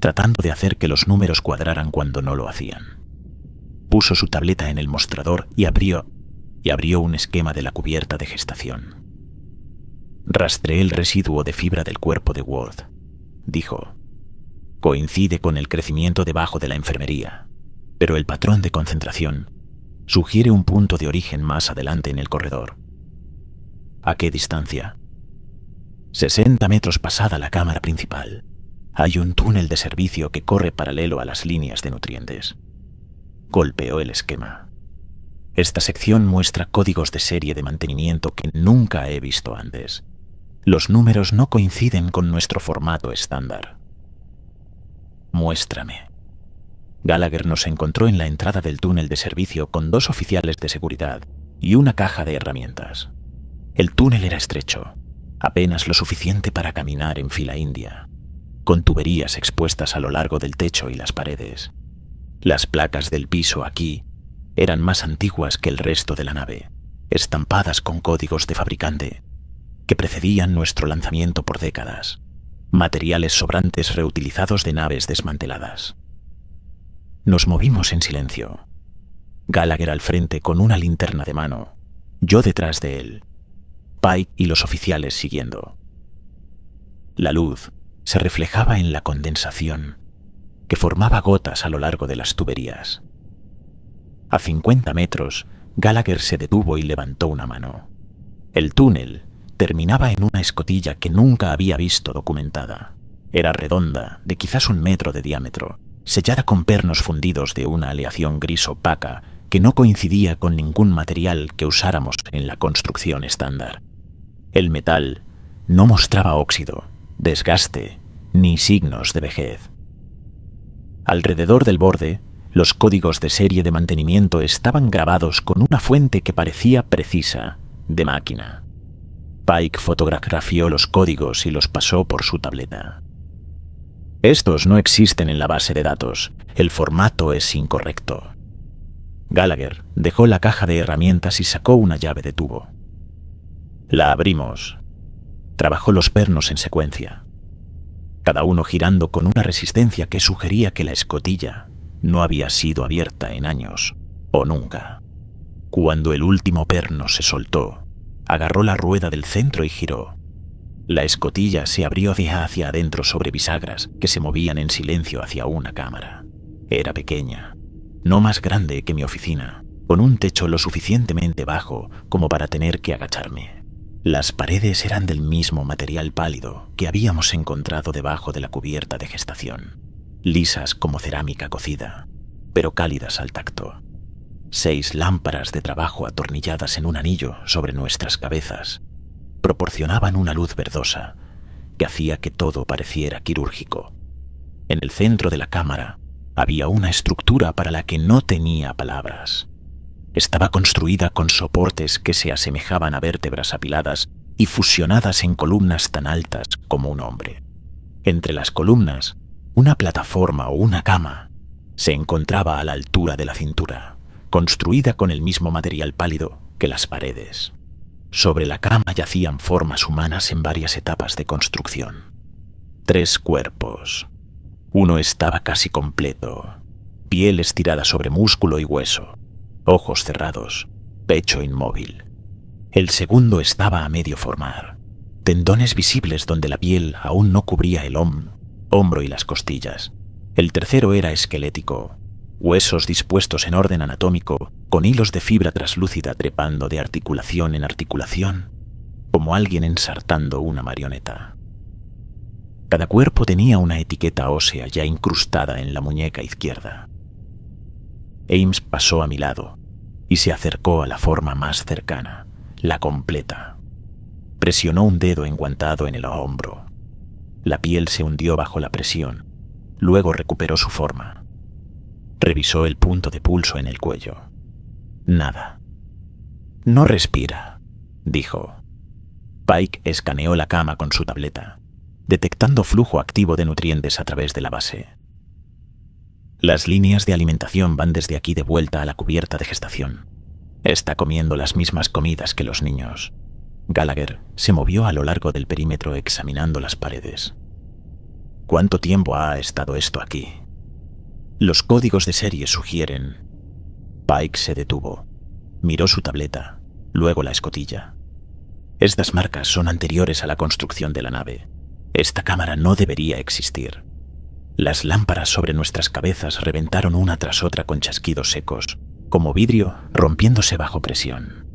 tratando de hacer que los números cuadraran cuando no lo hacían. Puso su tableta en el mostrador y abrió un esquema de la cubierta de gestación. Rastreé el residuo de fibra del cuerpo de Ward, dijo. Coincide con el crecimiento debajo de la enfermería, pero el patrón de concentración sugiere un punto de origen más adelante en el corredor. ¿A qué distancia? 60 metros pasada la cámara principal. Hay un túnel de servicio que corre paralelo a las líneas de nutrientes. Golpeó el esquema. Esta sección muestra códigos de serie de mantenimiento que nunca he visto antes. Los números no coinciden con nuestro formato estándar. Muéstrame. Gallagher nos encontró en la entrada del túnel de servicio con 2 oficiales de seguridad y una caja de herramientas. El túnel era estrecho, apenas lo suficiente para caminar en fila india, con tuberías expuestas a lo largo del techo y las paredes. Las placas del piso aquí eran más antiguas que el resto de la nave, estampadas con códigos de fabricante que precedían nuestro lanzamiento por décadas, materiales sobrantes reutilizados de naves desmanteladas. Nos movimos en silencio. Gallagher al frente con una linterna de mano, yo detrás de él, Pike y los oficiales siguiendo. La luz se reflejaba en la condensación, que formaba gotas a lo largo de las tuberías. A 50 metros, Gallagher se detuvo y levantó una mano. El túnel terminaba en una escotilla que nunca había visto documentada. Era redonda, de quizás 1 metro de diámetro, sellada con pernos fundidos de una aleación gris opaca que no coincidía con ningún material que usáramos en la construcción estándar. El metal no mostraba óxido, desgaste, ni signos de vejez. Alrededor del borde, los códigos de serie de mantenimiento estaban grabados con una fuente que parecía precisa, de máquina. Pike fotografió los códigos y los pasó por su tableta. Estos no existen en la base de datos. El formato es incorrecto. Gallagher dejó la caja de herramientas y sacó una llave de tubo. La abrimos. Trabajó los pernos en secuencia, cada uno girando con una resistencia que sugería que la escotilla no había sido abierta en años o nunca. Cuando el último perno se soltó, agarró la rueda del centro y giró. La escotilla se abrió hacia adentro sobre bisagras que se movían en silencio hacia una cámara. Era pequeña, no más grande que mi oficina, con un techo lo suficientemente bajo como para tener que agacharme. Las paredes eran del mismo material pálido que habíamos encontrado debajo de la cubierta de gestación, lisas como cerámica cocida, pero cálidas al tacto. 6 lámparas de trabajo atornilladas en un anillo sobre nuestras cabezas proporcionaban una luz verdosa que hacía que todo pareciera quirúrgico. En el centro de la cámara había una estructura para la que no tenía palabras. Estaba construida con soportes que se asemejaban a vértebras apiladas y fusionadas en columnas tan altas como un hombre. Entre las columnas, una plataforma o una cama se encontraba a la altura de la cintura, construida con el mismo material pálido que las paredes. Sobre la cama yacían formas humanas en varias etapas de construcción. 3 cuerpos. Uno estaba casi completo, piel estirada sobre músculo y hueso, ojos cerrados, pecho inmóvil. El segundo estaba a medio formar, tendones visibles donde la piel aún no cubría el hombro y las costillas. El tercero era esquelético, huesos dispuestos en orden anatómico, con hilos de fibra traslúcida trepando de articulación en articulación, como alguien ensartando una marioneta. Cada cuerpo tenía una etiqueta ósea ya incrustada en la muñeca izquierda. Ames pasó a mi lado y se acercó a la forma más cercana, la completa. Presionó un dedo enguantado en el hombro. La piel se hundió bajo la presión, luego recuperó su forma. Revisó el punto de pulso en el cuello. Nada. No respira, dijo. Pike escaneó la cama con su tableta, detectando flujo activo de nutrientes a través de la base. Las líneas de alimentación van desde aquí de vuelta a la cubierta de gestación. Está comiendo las mismas comidas que los niños. Gallagher se movió a lo largo del perímetro examinando las paredes. ¿Cuánto tiempo ha estado esto aquí? Los códigos de serie sugieren... Pike se detuvo. Miró su tableta, luego la escotilla. Estas marcas son anteriores a la construcción de la nave. Esta cámara no debería existir. Las lámparas sobre nuestras cabezas reventaron una tras otra con chasquidos secos, como vidrio rompiéndose bajo presión.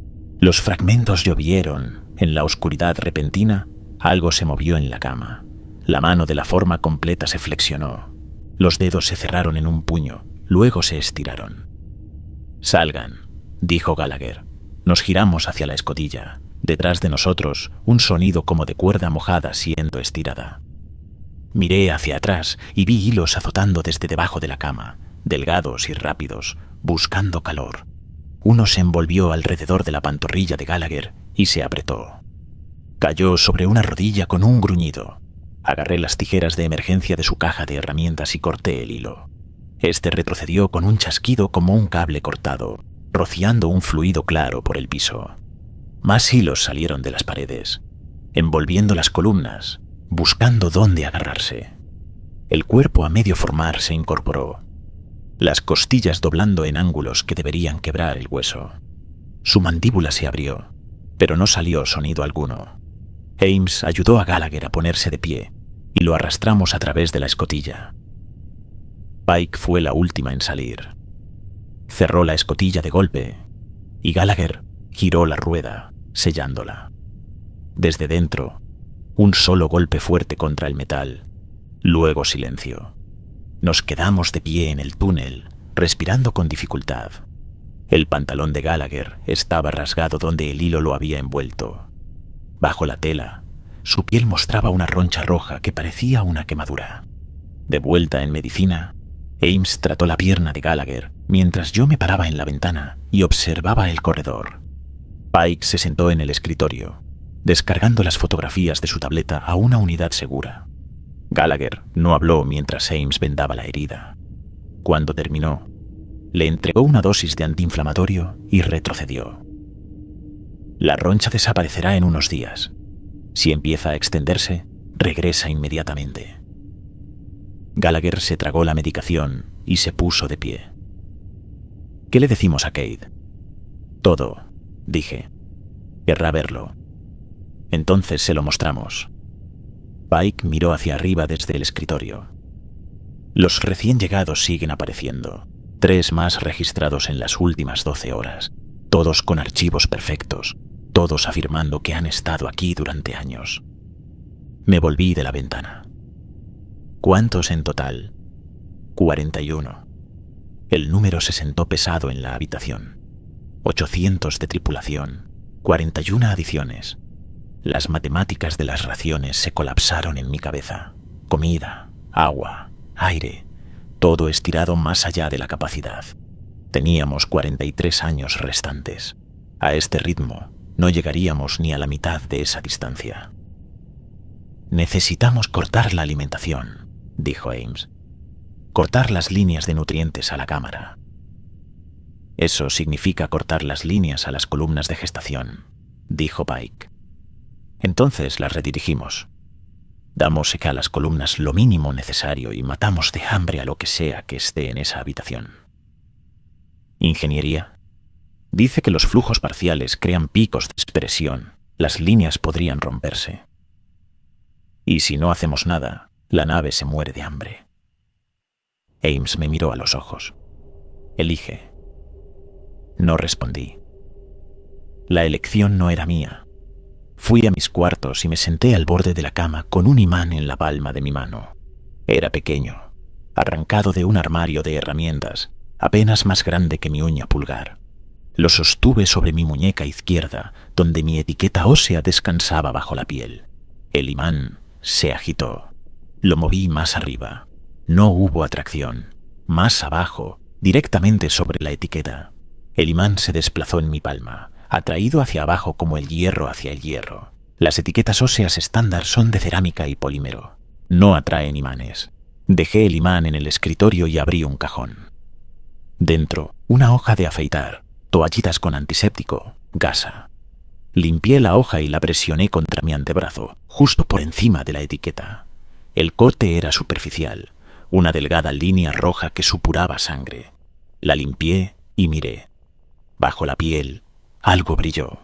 Los fragmentos llovieron. En la oscuridad repentina, algo se movió en la cama. La mano de la forma completa se flexionó. Los dedos se cerraron en un puño, luego se estiraron. «Salgan», dijo Gallagher. Nos giramos hacia la escotilla. Detrás de nosotros, un sonido como de cuerda mojada siendo estirada. Miré hacia atrás y vi hilos azotando desde debajo de la cama, delgados y rápidos, buscando calor. Uno se envolvió alrededor de la pantorrilla de Gallagher y se apretó. Cayó sobre una rodilla con un gruñido. Agarré las tijeras de emergencia de su caja de herramientas y corté el hilo. Este retrocedió con un chasquido como un cable cortado, rociando un fluido claro por el piso. Más hilos salieron de las paredes, envolviendo las columnas, buscando dónde agarrarse. El cuerpo a medio formar se incorporó, las costillas doblando en ángulos que deberían quebrar el hueso. Su mandíbula se abrió, pero no salió sonido alguno. Ames ayudó a Gallagher a ponerse de pie y lo arrastramos a través de la escotilla. Pike fue la última en salir. Cerró la escotilla de golpe y Gallagher giró la rueda, sellándola. Desde dentro, un solo golpe fuerte contra el metal, luego silencio. Nos quedamos de pie en el túnel, respirando con dificultad. El pantalón de Gallagher estaba rasgado donde el hilo lo había envuelto. Bajo la tela, su piel mostraba una roncha roja que parecía una quemadura. De vuelta en medicina, Ames trató la pierna de Gallagher mientras yo me paraba en la ventana y observaba el corredor. Pike se sentó en el escritorio, descargando las fotografías de su tableta a una unidad segura. Gallagher no habló mientras Ames vendaba la herida. Cuando terminó, le entregó una dosis de antiinflamatorio y retrocedió. La roncha desaparecerá en unos días. Si empieza a extenderse, regresa inmediatamente. Gallagher se tragó la medicación y se puso de pie. ¿Qué le decimos a Cade? Todo, dije. Querrá verlo. Entonces se lo mostramos. Pike miró hacia arriba desde el escritorio. Los recién llegados siguen apareciendo. 3 más registrados en las últimas 12 horas. Todos con archivos perfectos. Todos afirmando que han estado aquí durante años. Me volví de la ventana. ¿Cuántos en total? 41. El número se sentó pesado en la habitación. 800 de tripulación. 41 adiciones. Las matemáticas de las raciones se colapsaron en mi cabeza. Comida, agua, aire, todo estirado más allá de la capacidad. Teníamos 43 años restantes. A este ritmo, no llegaríamos ni a la mitad de esa distancia. Necesitamos cortar la alimentación, dijo Ames. Cortar las líneas de nutrientes a la cámara. Eso significa cortar las líneas a las columnas de gestación, dijo Pike. Entonces las redirigimos. Damos a las columnas lo mínimo necesario y matamos de hambre a lo que sea que esté en esa habitación. ¿Ingeniería? Dice que los flujos parciales crean picos de expresión. Las líneas podrían romperse. Y si no hacemos nada, la nave se muere de hambre. Ames me miró a los ojos. Elige. No respondí. La elección no era mía. Fui a mis cuartos y me senté al borde de la cama con un imán en la palma de mi mano. Era pequeño, arrancado de un armario de herramientas, apenas más grande que mi uña pulgar. Lo sostuve sobre mi muñeca izquierda, donde mi etiqueta ósea descansaba bajo la piel. El imán se agitó. Lo moví más arriba. No hubo atracción. Más abajo, directamente sobre la etiqueta. El imán se desplazó en mi palma, atraído hacia abajo como el hierro hacia el hierro. Las etiquetas óseas estándar son de cerámica y polímero. No atraen imanes. Dejé el imán en el escritorio y abrí un cajón. Dentro, una hoja de afeitar, toallitas con antiséptico, gasa. Limpié la hoja y la presioné contra mi antebrazo, justo por encima de la etiqueta. El corte era superficial, una delgada línea roja que supuraba sangre. La limpié y miré. Bajo la piel, algo brilló.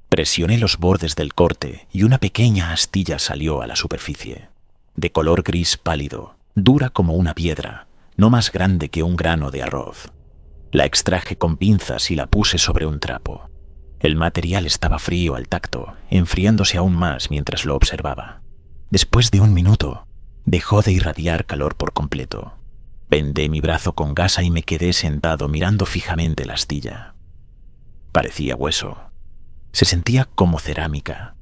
Presioné los bordes del corte y una pequeña astilla salió a la superficie. De color gris pálido, dura como una piedra, no más grande que un grano de arroz. La extraje con pinzas y la puse sobre un trapo. El material estaba frío al tacto, enfriándose aún más mientras lo observaba. Después de un minuto, dejó de irradiar calor por completo. Vendé mi brazo con gasa y me quedé sentado mirando fijamente la astilla. Parecía hueso. Se sentía como cerámica.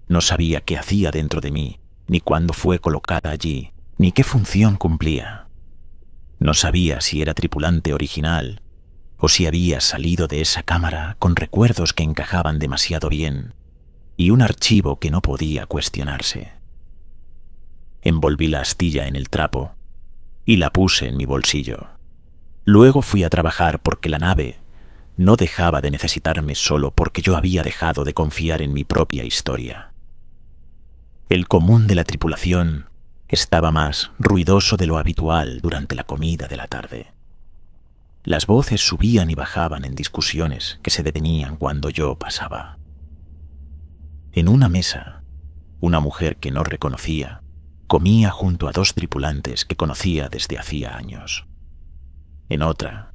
No sabía qué hacía dentro de mí, ni cuándo fue colocada allí, ni qué función cumplía. No sabía si era tripulante original o si había salido de esa cámara con recuerdos que encajaban demasiado bien y un archivo que no podía cuestionarse. Envolví la astilla en el trapo y la puse en mi bolsillo. Luego fui a trabajar porque la nave no dejaba de necesitarme solo porque yo había dejado de confiar en mi propia historia. El común de la tripulación estaba más ruidoso de lo habitual durante la comida de la tarde. Las voces subían y bajaban en discusiones que se detenían cuando yo pasaba. En una mesa, una mujer que no reconocía comía junto a 2 tripulantes que conocía desde hacía años. En otra,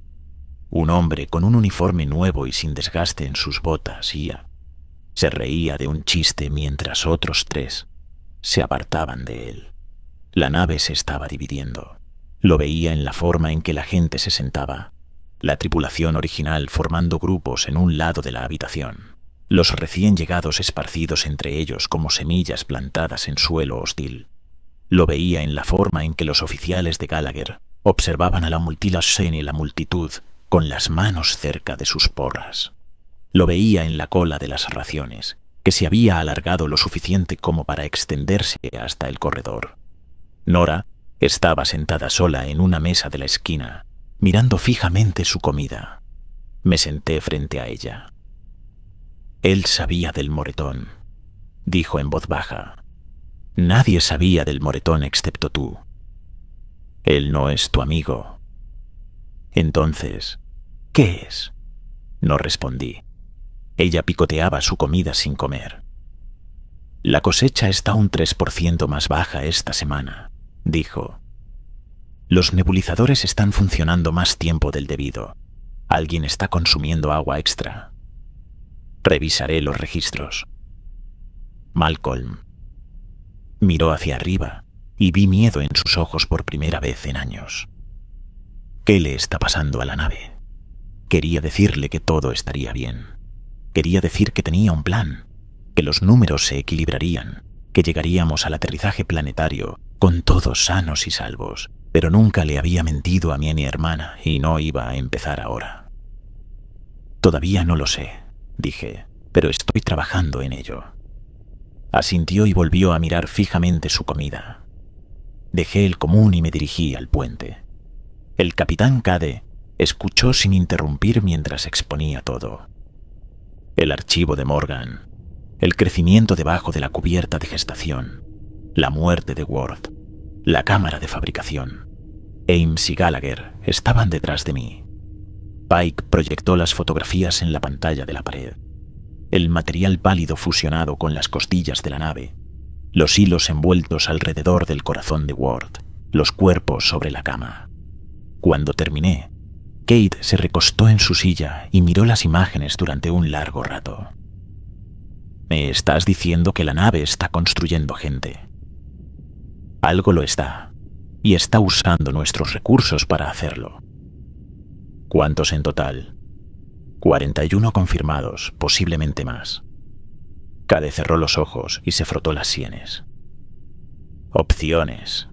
un hombre con un uniforme nuevo y sin desgaste en sus botas se reía de un chiste mientras otros 3 se apartaban de él. La nave se estaba dividiendo. Lo veía en la forma en que la gente se sentaba. La tripulación original formando grupos en un lado de la habitación. Los recién llegados esparcidos entre ellos como semillas plantadas en suelo hostil. Lo veía en la forma en que los oficiales de Gallagher observaban a la multinación y la multitud con las manos cerca de sus porras. Lo veía en la cola de las raciones, que se había alargado lo suficiente como para extenderse hasta el corredor. Nora estaba sentada sola en una mesa de la esquina, mirando fijamente su comida. Me senté frente a ella. Él sabía del moretón, dijo en voz baja. Nadie sabía del moretón excepto tú. Él no es tu amigo. Entonces, ¿qué es? No respondí. Ella picoteaba su comida sin comer. La cosecha está un 3% más baja esta semana, dijo. Los nebulizadores están funcionando más tiempo del debido. Alguien está consumiendo agua extra. Revisaré los registros. Malcolm miró hacia arriba y vi miedo en sus ojos por primera vez en años. ¿Qué le está pasando a la nave? Quería decirle que todo estaría bien. Quería decir que tenía un plan, que los números se equilibrarían, que llegaríamos al aterrizaje planetario con todos sanos y salvos, pero nunca le había mentido a mi hermana y no iba a empezar ahora. Todavía no lo sé, dije, pero estoy trabajando en ello. Asintió y volvió a mirar fijamente su comida. Dejé el común y me dirigí al puente. El capitán Cade escuchó sin interrumpir mientras exponía todo. El archivo de Morgan, el crecimiento debajo de la cubierta de gestación, la muerte de Worf, la cámara de fabricación. Ames y Gallagher estaban detrás de mí. Pike proyectó las fotografías en la pantalla de la pared. El material pálido fusionado con las costillas de la nave, los hilos envueltos alrededor del corazón de Worf, los cuerpos sobre la cama. Cuando terminé, Kate se recostó en su silla y miró las imágenes durante un largo rato. ¿Me estás diciendo que la nave está construyendo gente? Algo lo está, y está usando nuestros recursos para hacerlo. ¿Cuántos en total? 41 confirmados, posiblemente más. Cade cerró los ojos y se frotó las sienes. Opciones.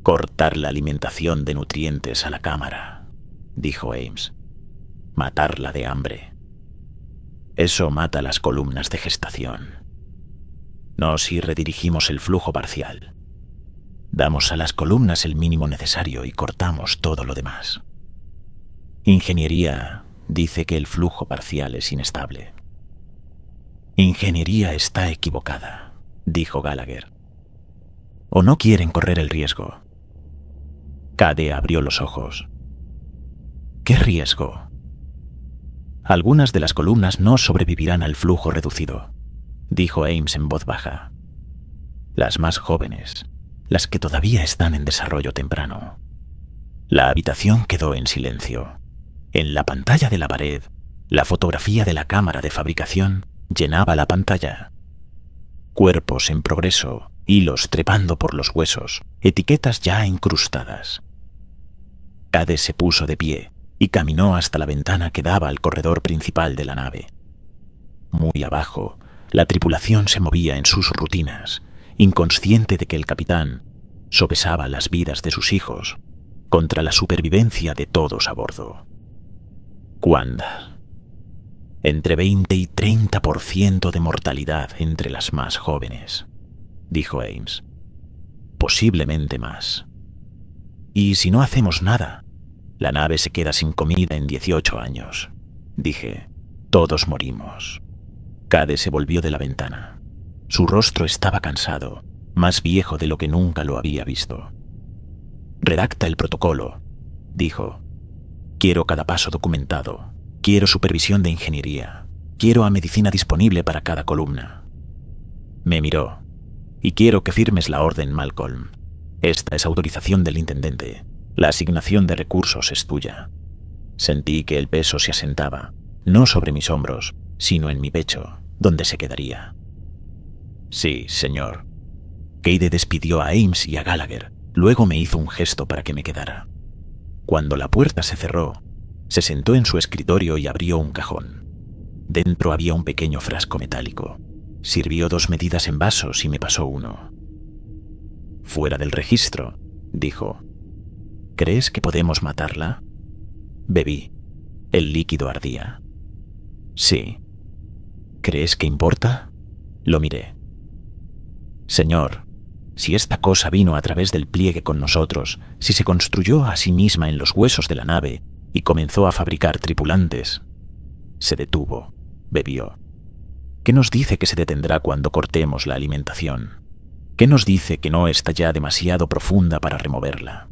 Cortar la alimentación de nutrientes a la cámara, dijo Ames. Matarla de hambre. Eso mata las columnas de gestación. No si redirigimos el flujo parcial. Damos a las columnas el mínimo necesario y cortamos todo lo demás. Ingeniería dice que el flujo parcial es inestable. Ingeniería está equivocada, dijo Gallagher. ¿O no quieren correr el riesgo? Cade abrió los ojos. ¿Qué riesgo? Algunas de las columnas no sobrevivirán al flujo reducido, dijo Ames en voz baja. Las más jóvenes, las que todavía están en desarrollo temprano. La habitación quedó en silencio. En la pantalla de la pared, la fotografía de la cámara de fabricación llenaba la pantalla. Cuerpos en progreso, hilos trepando por los huesos, etiquetas ya incrustadas. Cade se puso de pie y caminó hasta la ventana que daba al corredor principal de la nave. Muy abajo, la tripulación se movía en sus rutinas, inconsciente de que el capitán sopesaba las vidas de sus hijos contra la supervivencia de todos a bordo. ¿Cuándo? Entre 20 y 30% de mortalidad entre las más jóvenes, dijo Ames. Posiblemente más. Y si no hacemos nada, la nave se queda sin comida en 18 años. Dije, todos morimos. Cade se volvió de la ventana. Su rostro estaba cansado, más viejo de lo que nunca lo había visto. Redacta el protocolo, dijo. Quiero cada paso documentado. Quiero supervisión de ingeniería. Quiero a medicina disponible para cada columna. Me miró. Y quiero que firmes la orden, Malcolm. Esta es autorización del intendente. La asignación de recursos es tuya. Sentí que el peso se asentaba, no sobre mis hombros, sino en mi pecho, donde se quedaría. Sí, señor. Cade despidió a Ames y a Gallagher. Luego me hizo un gesto para que me quedara. Cuando la puerta se cerró, se sentó en su escritorio y abrió un cajón. Dentro había un pequeño frasco metálico. Sirvió 2 medidas en vasos y me pasó uno. Fuera del registro, dijo. ¿Crees que podemos matarla? Bebí. El líquido ardía. Sí. ¿Crees que importa? Lo miré. Señor, Si esta cosa vino a través del pliegue con nosotros, si se construyó a sí misma en los huesos de la nave y comenzó a fabricar tripulantes. Se detuvo, bebió. ¿Qué nos dice que se detendrá cuando cortemos la alimentación? ¿Qué nos dice que no está ya demasiado profunda para removerla?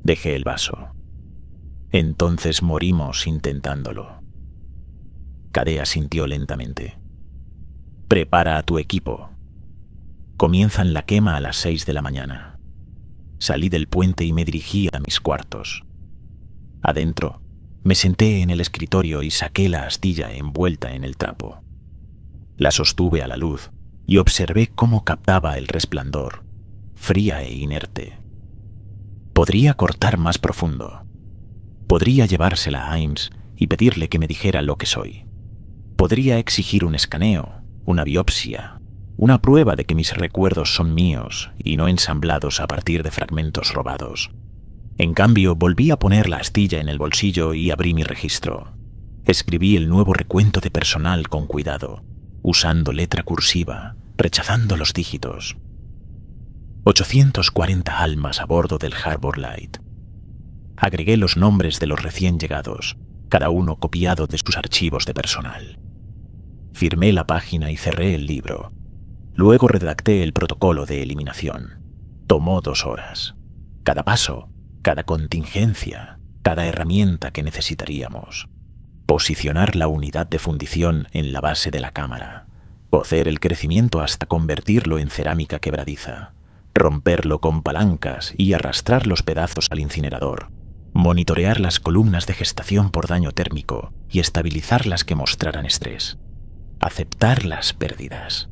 Dejé el vaso. Entonces morimos intentándolo. Cade asintió lentamente. Prepara a tu equipo. Comienzan la quema a las 6 de la mañana. Salí del puente y me dirigí a mis cuartos. Adentro, me senté en el escritorio y saqué la astilla envuelta en el trapo. La sostuve a la luz y observé cómo captaba el resplandor, fría e inerte. Podría cortar más profundo. Podría llevársela a Ames y pedirle que me dijera lo que soy. Podría exigir un escaneo, una biopsia, una prueba de que mis recuerdos son míos y no ensamblados a partir de fragmentos robados. En cambio, volví a poner la astilla en el bolsillo y abrí mi registro. Escribí el nuevo recuento de personal con cuidado, usando letra cursiva, rechazando los dígitos. 840 almas a bordo del Harbor Light. Agregué los nombres de los recién llegados, cada uno copiado de sus archivos de personal. Firmé la página y cerré el libro. Luego redacté el protocolo de eliminación. Tomó 2 horas. Cada paso, cada contingencia, cada herramienta que necesitaríamos. Posicionar la unidad de fundición en la base de la cámara. Cocer el crecimiento hasta convertirlo en cerámica quebradiza. Romperlo con palancas y arrastrar los pedazos al incinerador. Monitorear las columnas de gestación por daño térmico y estabilizar las que mostraran estrés. Aceptar las pérdidas.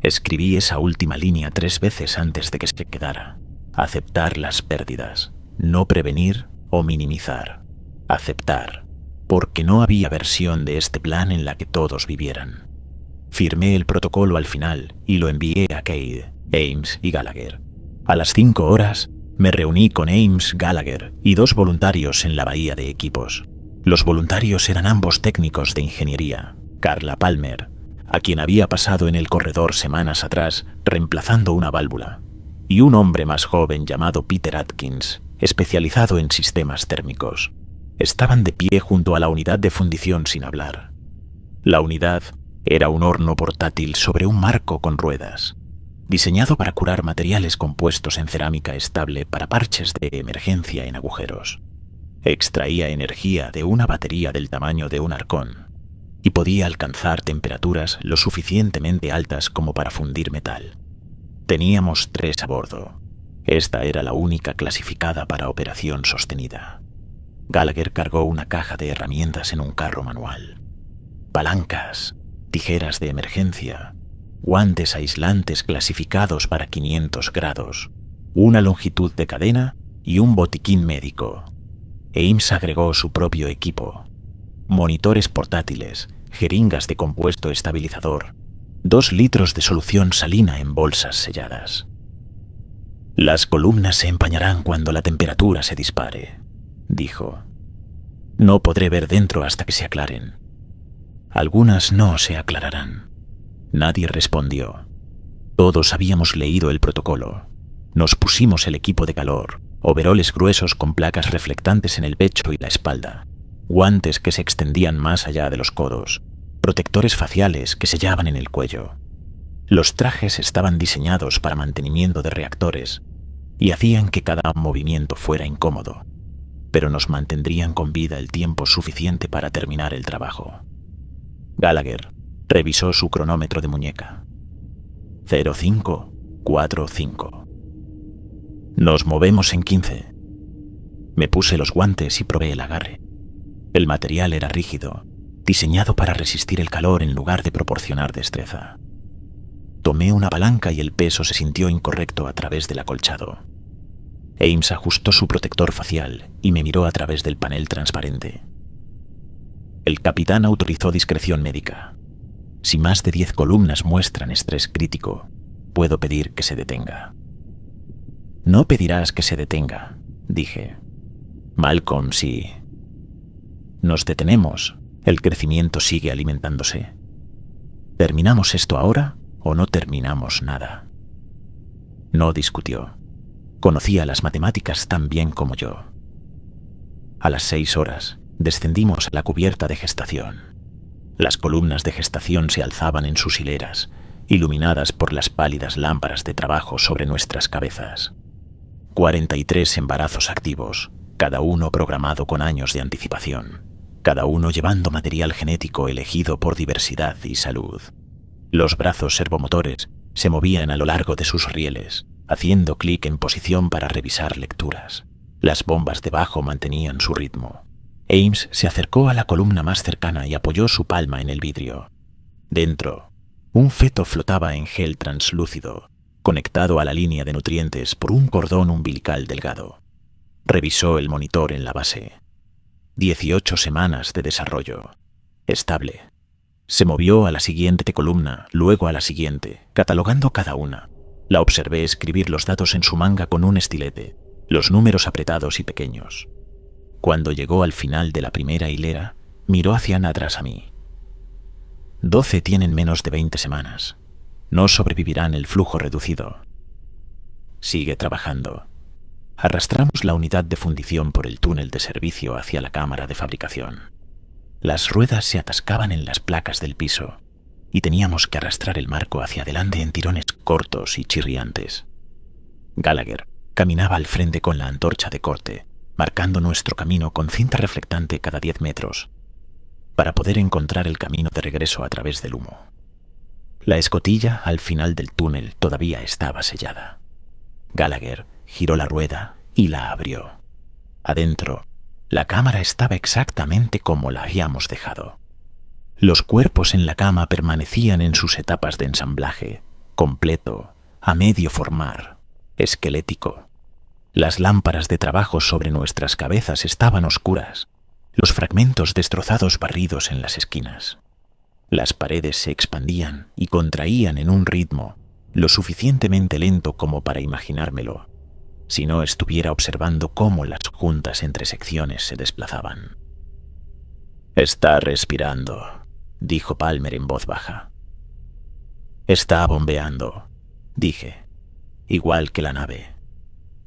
Escribí esa última línea 3 veces antes de que se quedara. Aceptar las pérdidas. No prevenir o minimizar. Aceptar. Porque no había versión de este plan en la que todos vivieran. Firmé el protocolo al final y lo envié a Cade, Ames y Gallagher. A las 5 horas me reuní con Ames, Gallagher y 2 voluntarios en la bahía de equipos. Los voluntarios eran ambos técnicos de ingeniería. Carla Palmer, a quien había pasado en el corredor semanas atrás reemplazando una válvula, y un hombre más joven llamado Peter Atkins, especializado en sistemas térmicos. Estaban de pie junto a la unidad de fundición sin hablar. La unidad era un horno portátil sobre un marco con ruedas, diseñado para curar materiales compuestos en cerámica estable para parches de emergencia en agujeros. Extraía energía de una batería del tamaño de un arcón y podía alcanzar temperaturas lo suficientemente altas como para fundir metal. Teníamos 3 a bordo. Esta era la única clasificada para operación sostenida. Gallagher cargó una caja de herramientas en un carro manual. Palancas, tijeras de emergencia, guantes aislantes clasificados para 500 grados, una longitud de cadena y un botiquín médico. Ames agregó su propio equipo. Monitores portátiles, jeringas de compuesto estabilizador, 2 litros de solución salina en bolsas selladas. Las columnas se empañarán cuando la temperatura se dispare, dijo. No podré ver dentro hasta que se aclaren. Algunas no se aclararán. Nadie respondió. Todos habíamos leído el protocolo. Nos pusimos el equipo de calor, overoles gruesos con placas reflectantes en el pecho y la espalda, guantes que se extendían más allá de los codos, protectores faciales que sellaban en el cuello. Los trajes estaban diseñados para mantenimiento de reactores y hacían que cada movimiento fuera incómodo, pero nos mantendrían con vida el tiempo suficiente para terminar el trabajo. Gallagher revisó su cronómetro de muñeca. 0545. Nos movemos en 15. Me puse los guantes y probé el agarre. El material era rígido, diseñado para resistir el calor en lugar de proporcionar destreza. Tomé una palanca y el peso se sintió incorrecto a través del acolchado. Ames ajustó su protector facial y me miró a través del panel transparente. El capitán autorizó discreción médica. Si más de 10 columnas muestran estrés crítico, puedo pedir que se detenga. No pedirás que se detenga, dije. Malcolm, sí. Nos detenemos. El crecimiento sigue alimentándose. ¿Terminamos esto ahora o no terminamos nada? No discutió. Conocía las matemáticas tan bien como yo. A las 6 horas, descendimos a la cubierta de gestación. Las columnas de gestación se alzaban en sus hileras, iluminadas por las pálidas lámparas de trabajo sobre nuestras cabezas. 43 embarazos activos, cada uno programado con años de anticipación, cada uno llevando material genético elegido por diversidad y salud. Los brazos servomotores se movían a lo largo de sus rieles, haciendo clic en posición para revisar lecturas. Las bombas debajo mantenían su ritmo. Ames se acercó a la columna más cercana y apoyó su palma en el vidrio. Dentro, un feto flotaba en gel translúcido, conectado a la línea de nutrientes por un cordón umbilical delgado. Revisó el monitor en la base. 18 semanas de desarrollo. Estable. Se movió a la siguiente columna, luego a la siguiente, catalogando cada una. La observé escribir los datos en su manga con un estilete, los números apretados y pequeños. Cuando llegó al final de la primera hilera, miró hacia atrás a mí. 12 tienen menos de 20 semanas. No sobrevivirán el flujo reducido. Sigue trabajando. Arrastramos la unidad de fundición por el túnel de servicio hacia la cámara de fabricación. Las ruedas se atascaban en las placas del piso y teníamos que arrastrar el marco hacia adelante en tirones cortos y chirriantes. Gallagher caminaba al frente con la antorcha de corte, marcando nuestro camino con cinta reflectante cada 10 metros, para poder encontrar el camino de regreso a través del humo. La escotilla al final del túnel todavía estaba sellada. Gallagher giró la rueda y la abrió. Adentro, la cámara estaba exactamente como la habíamos dejado. Los cuerpos en la cama permanecían en sus etapas de ensamblaje, completo, a medio formar, esquelético. Las lámparas de trabajo sobre nuestras cabezas estaban oscuras, los fragmentos destrozados barridos en las esquinas. Las paredes se expandían y contraían en un ritmo lo suficientemente lento como para imaginármelo, si no estuviera observando cómo las juntas entre secciones se desplazaban. «Está respirando», dijo Palmer en voz baja. «Está bombeando», dije, igual que la nave.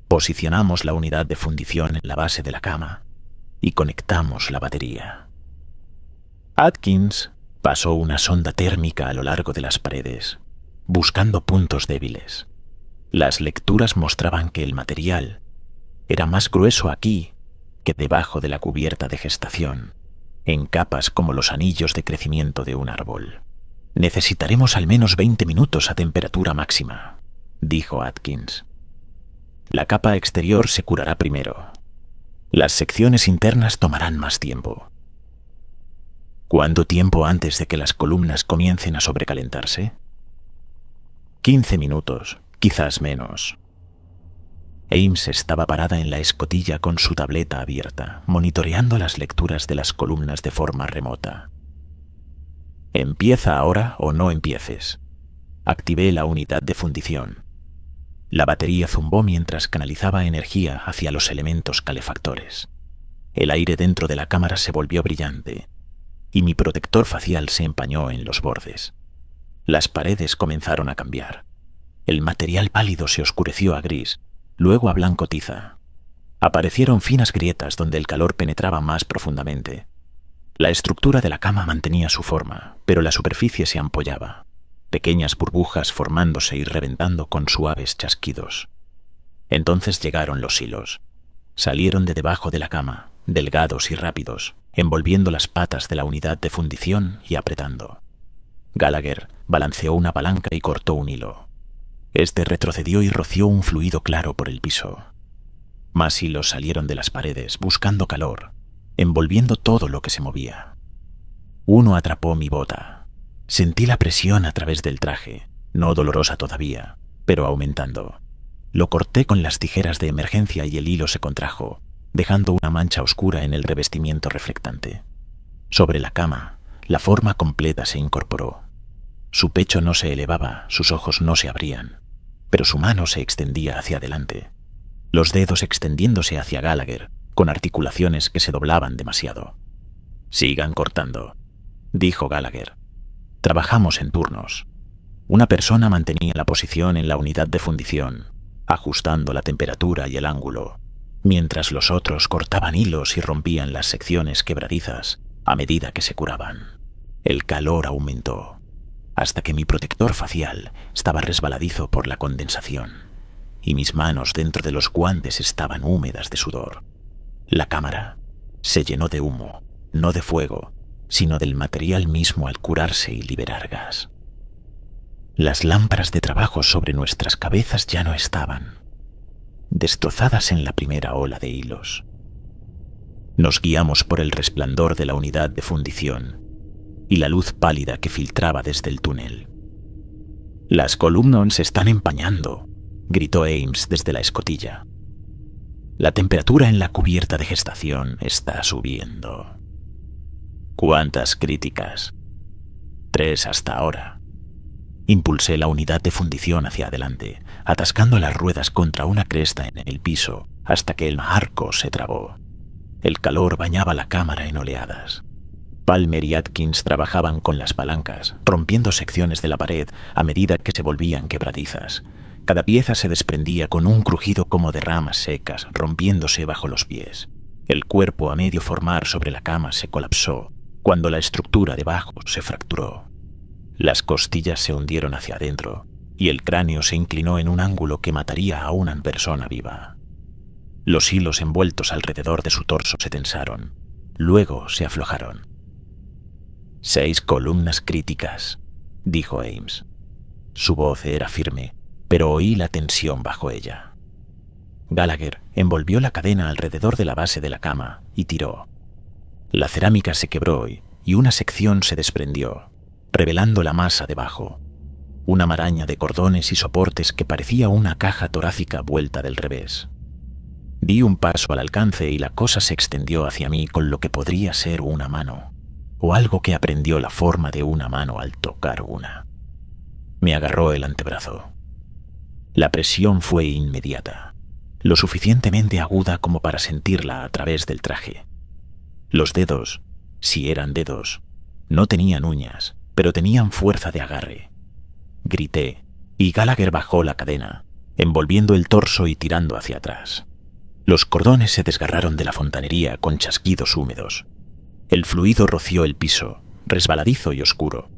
Posicionamos la unidad de fundición en la base de la cama y conectamos la batería. Atkins pasó una sonda térmica a lo largo de las paredes, buscando puntos débiles. Las lecturas mostraban que el material era más grueso aquí que debajo de la cubierta de gestación, en capas como los anillos de crecimiento de un árbol. «Necesitaremos al menos 20 minutos a temperatura máxima», dijo Atkins. «La capa exterior se curará primero. Las secciones internas tomarán más tiempo». «¿Cuánto tiempo antes de que las columnas comiencen a sobrecalentarse?» 15 minutos, quizás menos. Ames estaba parada en la escotilla con su tableta abierta, monitoreando las lecturas de las columnas de forma remota. «Empieza ahora o no empieces». Activé la unidad de fundición. La batería zumbó mientras canalizaba energía hacia los elementos calefactores. El aire dentro de la cámara se volvió brillante y mi protector facial se empañó en los bordes. Las paredes comenzaron a cambiar. El material pálido se oscureció a gris, luego a blanco tiza. Aparecieron finas grietas donde el calor penetraba más profundamente. La estructura de la cama mantenía su forma, pero la superficie se ampollaba, pequeñas burbujas formándose y reventando con suaves chasquidos. Entonces llegaron los hilos. Salieron de debajo de la cama, delgados y rápidos, envolviendo las patas de la unidad de fundición y apretando. Gallagher balanceó una palanca y cortó un hilo. Este retrocedió y roció un fluido claro por el piso. Más hilos salieron de las paredes, buscando calor, envolviendo todo lo que se movía. Uno atrapó mi bota. Sentí la presión a través del traje, no dolorosa todavía, pero aumentando. Lo corté con las tijeras de emergencia y el hilo se contrajo, dejando una mancha oscura en el revestimiento reflectante. Sobre la cama, la forma completa se incorporó. Su pecho no se elevaba, sus ojos no se abrían, pero su mano se extendía hacia adelante, los dedos extendiéndose hacia Gallagher, con articulaciones que se doblaban demasiado. «Sigan cortando», dijo Gallagher. Trabajamos en turnos. Una persona mantenía la posición en la unidad de fundición ajustando la temperatura y el ángulo, mientras los otros cortaban hilos y rompían las secciones quebradizas a medida que se curaban. El calor aumentó, hasta que mi protector facial estaba resbaladizo por la condensación, y mis manos dentro de los guantes estaban húmedas de sudor. La cámara se llenó de humo, no de fuego, sino del material mismo al curarse y liberar gas. Las lámparas de trabajo sobre nuestras cabezas ya no estaban, destrozadas en la primera ola de hilos. Nos guiamos por el resplandor de la unidad de fundición y la luz pálida que filtraba desde el túnel. «Las columnas se están empañando», gritó Ames desde la escotilla. «La temperatura en la cubierta de gestación está subiendo». «¿Cuántas críticas?» «3 hasta ahora». Impulsé la unidad de fundición hacia adelante, atascando las ruedas contra una cresta en el piso hasta que el arco se trabó. El calor bañaba la cámara en oleadas. Palmer y Atkins trabajaban con las palancas, rompiendo secciones de la pared a medida que se volvían quebradizas. Cada pieza se desprendía con un crujido como de ramas secas, rompiéndose bajo los pies. El cuerpo a medio formar sobre la cama se colapsó cuando la estructura debajo se fracturó. Las costillas se hundieron hacia adentro y el cráneo se inclinó en un ángulo que mataría a una persona viva. Los hilos envueltos alrededor de su torso se tensaron, luego se aflojaron. 6 columnas críticas, dijo Ames. Su voz era firme, pero oí la tensión bajo ella. Gallagher envolvió la cadena alrededor de la base de la cama y tiró. La cerámica se quebró y una sección se desprendió, revelando la masa debajo, una maraña de cordones y soportes que parecía una caja torácica vuelta del revés. Di un paso al alcance y la cosa se extendió hacia mí con lo que podría ser una mano, o algo que aprendió la forma de una mano al tocar una. Me agarró el antebrazo. La presión fue inmediata, lo suficientemente aguda como para sentirla a través del traje. Los dedos, si eran dedos, no tenían uñas, pero tenían fuerza de agarre. Grité, y Gallagher bajó la cadena, envolviendo el torso y tirando hacia atrás. Los cordones se desgarraron de la fontanería con chasquidos húmedos. El fluido roció el piso, resbaladizo y oscuro.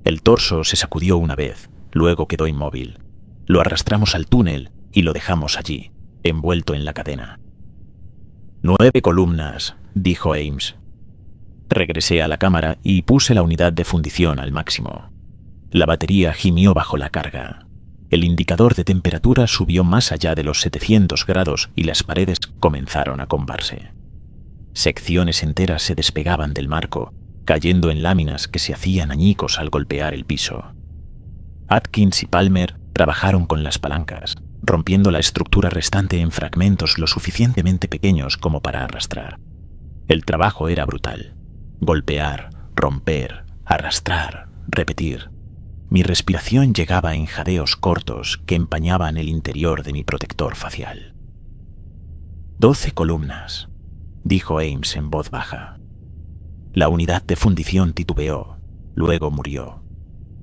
El torso se sacudió una vez, luego quedó inmóvil. Lo arrastramos al túnel y lo dejamos allí, envuelto en la cadena. 9 columnas, dijo Ames. Regresé a la cámara y puse la unidad de fundición al máximo. La batería gimió bajo la carga. El indicador de temperatura subió más allá de los 700 grados y las paredes comenzaron a combarse. Secciones enteras se despegaban del marco, cayendo en láminas que se hacían añicos al golpear el piso. Atkins y Palmer trabajaron con las palancas, rompiendo la estructura restante en fragmentos lo suficientemente pequeños como para arrastrar. El trabajo era brutal. Golpear, romper, arrastrar, repetir. Mi respiración llegaba en jadeos cortos que empañaban el interior de mi protector facial. 12 columnas, dijo Ames en voz baja. La unidad de fundición titubeó, luego murió.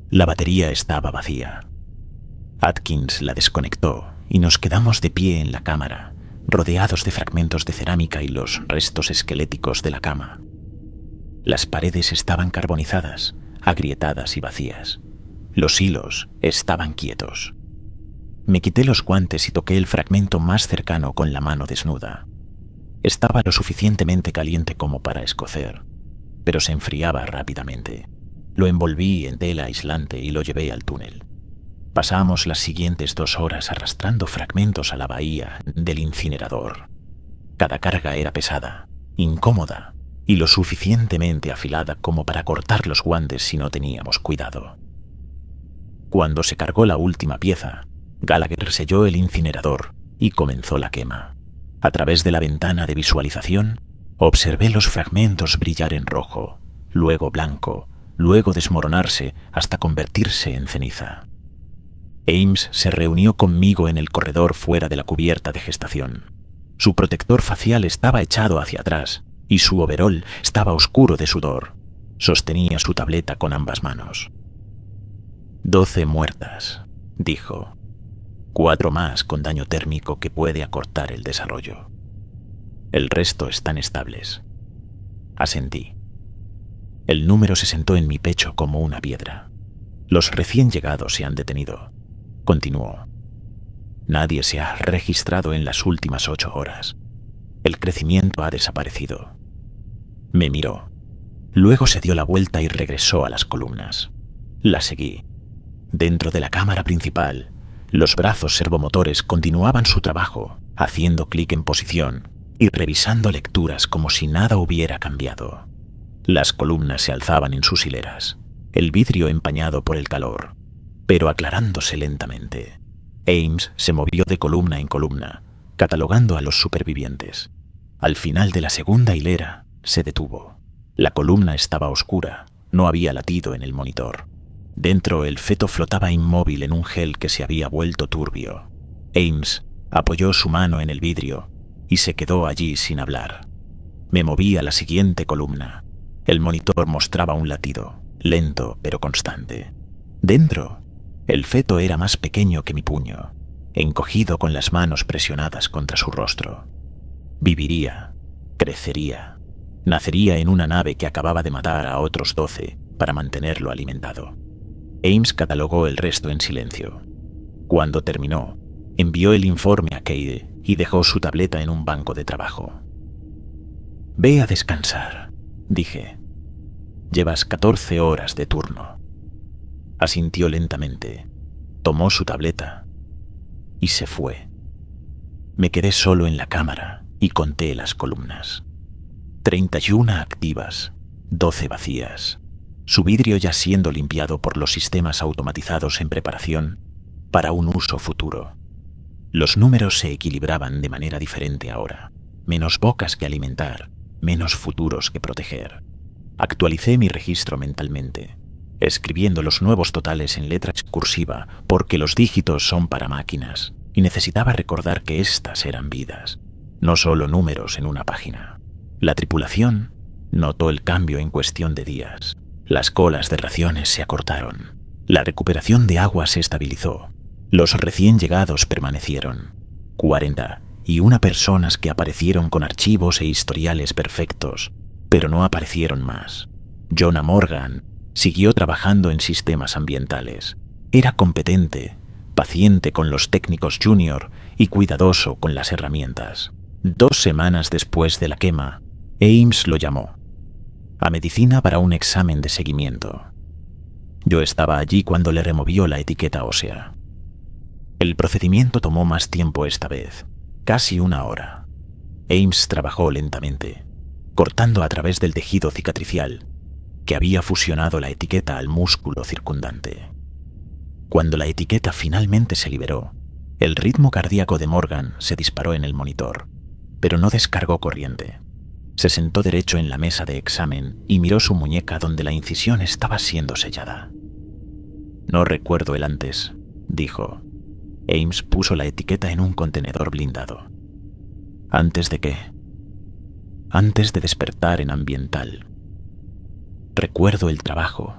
La batería estaba vacía. Atkins la desconectó y nos quedamos de pie en la cámara, rodeados de fragmentos de cerámica y los restos esqueléticos de la cama. Las paredes estaban carbonizadas, agrietadas y vacías. Los hilos estaban quietos. Me quité los guantes y toqué el fragmento más cercano con la mano desnuda. Estaba lo suficientemente caliente como para escocer, pero se enfriaba rápidamente. Lo envolví en tela aislante y lo llevé al túnel. Pasamos las siguientes 2 horas arrastrando fragmentos a la bahía del incinerador. Cada carga era pesada, incómoda y lo suficientemente afilada como para cortar los guantes si no teníamos cuidado. Cuando se cargó la última pieza, Gallagher selló el incinerador y comenzó la quema. A través de la ventana de visualización, observé los fragmentos brillar en rojo, luego blanco, luego desmoronarse hasta convertirse en ceniza. Ames se reunió conmigo en el corredor fuera de la cubierta de gestación. Su protector facial estaba echado hacia atrás y su overol estaba oscuro de sudor. Sostenía su tableta con ambas manos. 12 muertas, dijo. 4 más con daño térmico que puede acortar el desarrollo. El resto están estables. Asentí. El número se sentó en mi pecho como una piedra. Los recién llegados se han detenido. Continuó. Nadie se ha registrado en las últimas 8 horas. El crecimiento ha desaparecido. Me miró. Luego se dio la vuelta y regresó a las columnas. La seguí. Dentro de la cámara principal, los brazos servomotores continuaban su trabajo, haciendo clic en posición y revisando lecturas como si nada hubiera cambiado. Las columnas se alzaban en sus hileras, el vidrio empañado por el calor, pero aclarándose lentamente. Ames se movió de columna en columna, catalogando a los supervivientes. Al final de la segunda hilera, se detuvo. La columna estaba oscura, no había latido en el monitor. Dentro, el feto flotaba inmóvil en un gel que se había vuelto turbio. Ames apoyó su mano en el vidrio y se quedó allí sin hablar. Me moví a la siguiente columna. El monitor mostraba un latido, lento pero constante. Dentro, el feto era más pequeño que mi puño, encogido con las manos presionadas contra su rostro. Viviría, crecería, nacería en una nave que acababa de matar a otros 12 para mantenerlo alimentado. Ames catalogó el resto en silencio. Cuando terminó, envió el informe a Cade y dejó su tableta en un banco de trabajo. «Ve a descansar», dije. «Llevas 14 horas de turno». Asintió lentamente, tomó su tableta y se fue. Me quedé solo en la cámara y conté las columnas. 31 activas, 12 vacías. Su vidrio ya siendo limpiado por los sistemas automatizados en preparación para un uso futuro. Los números se equilibraban de manera diferente ahora. Menos bocas que alimentar, menos futuros que proteger. Actualicé mi registro mentalmente, escribiendo los nuevos totales en letra cursiva porque los dígitos son para máquinas y necesitaba recordar que estas eran vidas, no solo números en una página. La tripulación notó el cambio en cuestión de días. Las colas de raciones se acortaron. La recuperación de agua se estabilizó. Los recién llegados permanecieron. 41 personas que aparecieron con archivos e historiales perfectos, pero no aparecieron más. Jonah Morgan siguió trabajando en sistemas ambientales. Era competente, paciente con los técnicos junior y cuidadoso con las herramientas. 2 semanas después de la quema, Ames lo llamó a medicina para un examen de seguimiento. Yo estaba allí cuando le removió la etiqueta ósea. El procedimiento tomó más tiempo esta vez, casi 1 hora. Ames trabajó lentamente, cortando a través del tejido cicatricial, que había fusionado la etiqueta al músculo circundante. Cuando la etiqueta finalmente se liberó, el ritmo cardíaco de Morgan se disparó en el monitor, pero no descargó corriente. Se sentó derecho en la mesa de examen y miró su muñeca donde la incisión estaba siendo sellada. «No recuerdo el antes», dijo. Ames puso la etiqueta en un contenedor blindado. «¿Antes de qué?» «Antes de despertar en ambiental. Recuerdo el trabajo.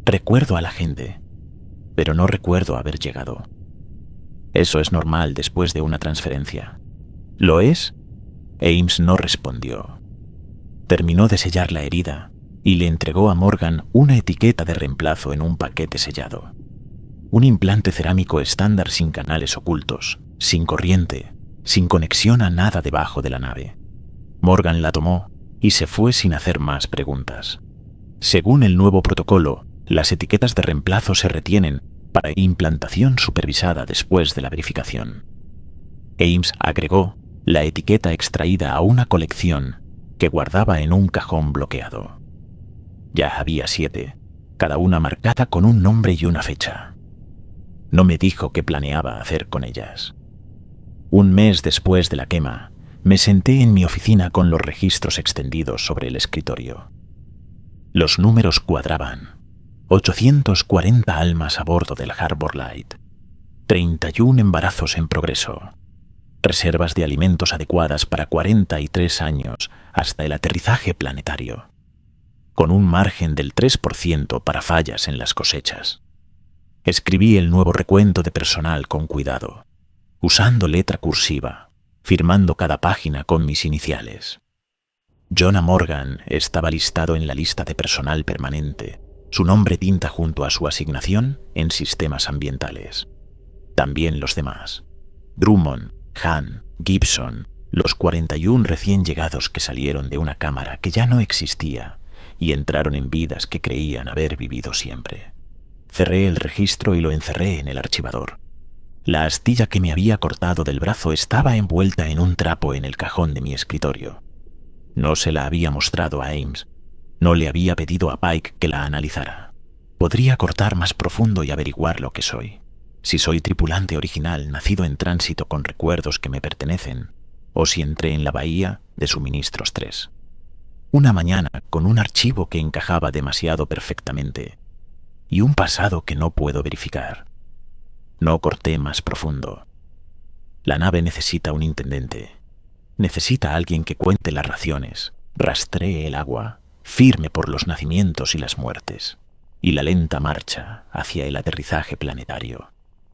Recuerdo a la gente, pero no recuerdo haber llegado. Eso es normal después de una transferencia». «¿Lo es?» Ames no respondió. Terminó de sellar la herida y le entregó a Morgan una etiqueta de reemplazo en un paquete sellado. Un implante cerámico estándar sin canales ocultos, sin corriente, sin conexión a nada debajo de la nave. Morgan la tomó y se fue sin hacer más preguntas. Según el nuevo protocolo, las etiquetas de reemplazo se retienen para implantación supervisada después de la verificación. Ames agregó la etiqueta extraída a una colección que guardaba en un cajón bloqueado. Ya había 7, cada una marcada con un nombre y una fecha. No me dijo qué planeaba hacer con ellas. 1 mes después de la quema, me senté en mi oficina con los registros extendidos sobre el escritorio. Los números cuadraban. 840 almas a bordo del Harbor Light. 31 embarazos en progreso. Reservas de alimentos adecuadas para 43 años hasta el aterrizaje planetario, con un margen del 3% para fallas en las cosechas. Escribí el nuevo recuento de personal con cuidado, usando letra cursiva, firmando cada página con mis iniciales. Jonah Morgan estaba listado en la lista de personal permanente, su nombre tinta junto a su asignación en sistemas ambientales. También los demás: Drummond, Hahn, Gibson, los 41 recién llegados que salieron de una cámara que ya no existía y entraron en vidas que creían haber vivido siempre. Cerré el registro y lo encerré en el archivador. La astilla que me había cortado del brazo estaba envuelta en un trapo en el cajón de mi escritorio. No se la había mostrado a Ames. No le había pedido a Pike que la analizara. Podría cortar más profundo y averiguar lo que soy. Si soy tripulante original nacido en tránsito con recuerdos que me pertenecen, o si entré en la bahía de Suministros 3. Una mañana con un archivo que encajaba demasiado perfectamente y un pasado que no puedo verificar. No corté más profundo. La nave necesita un intendente. Necesita a alguien que cuente las raciones, rastree el agua, firme por los nacimientos y las muertes, y la lenta marcha hacia el aterrizaje planetario.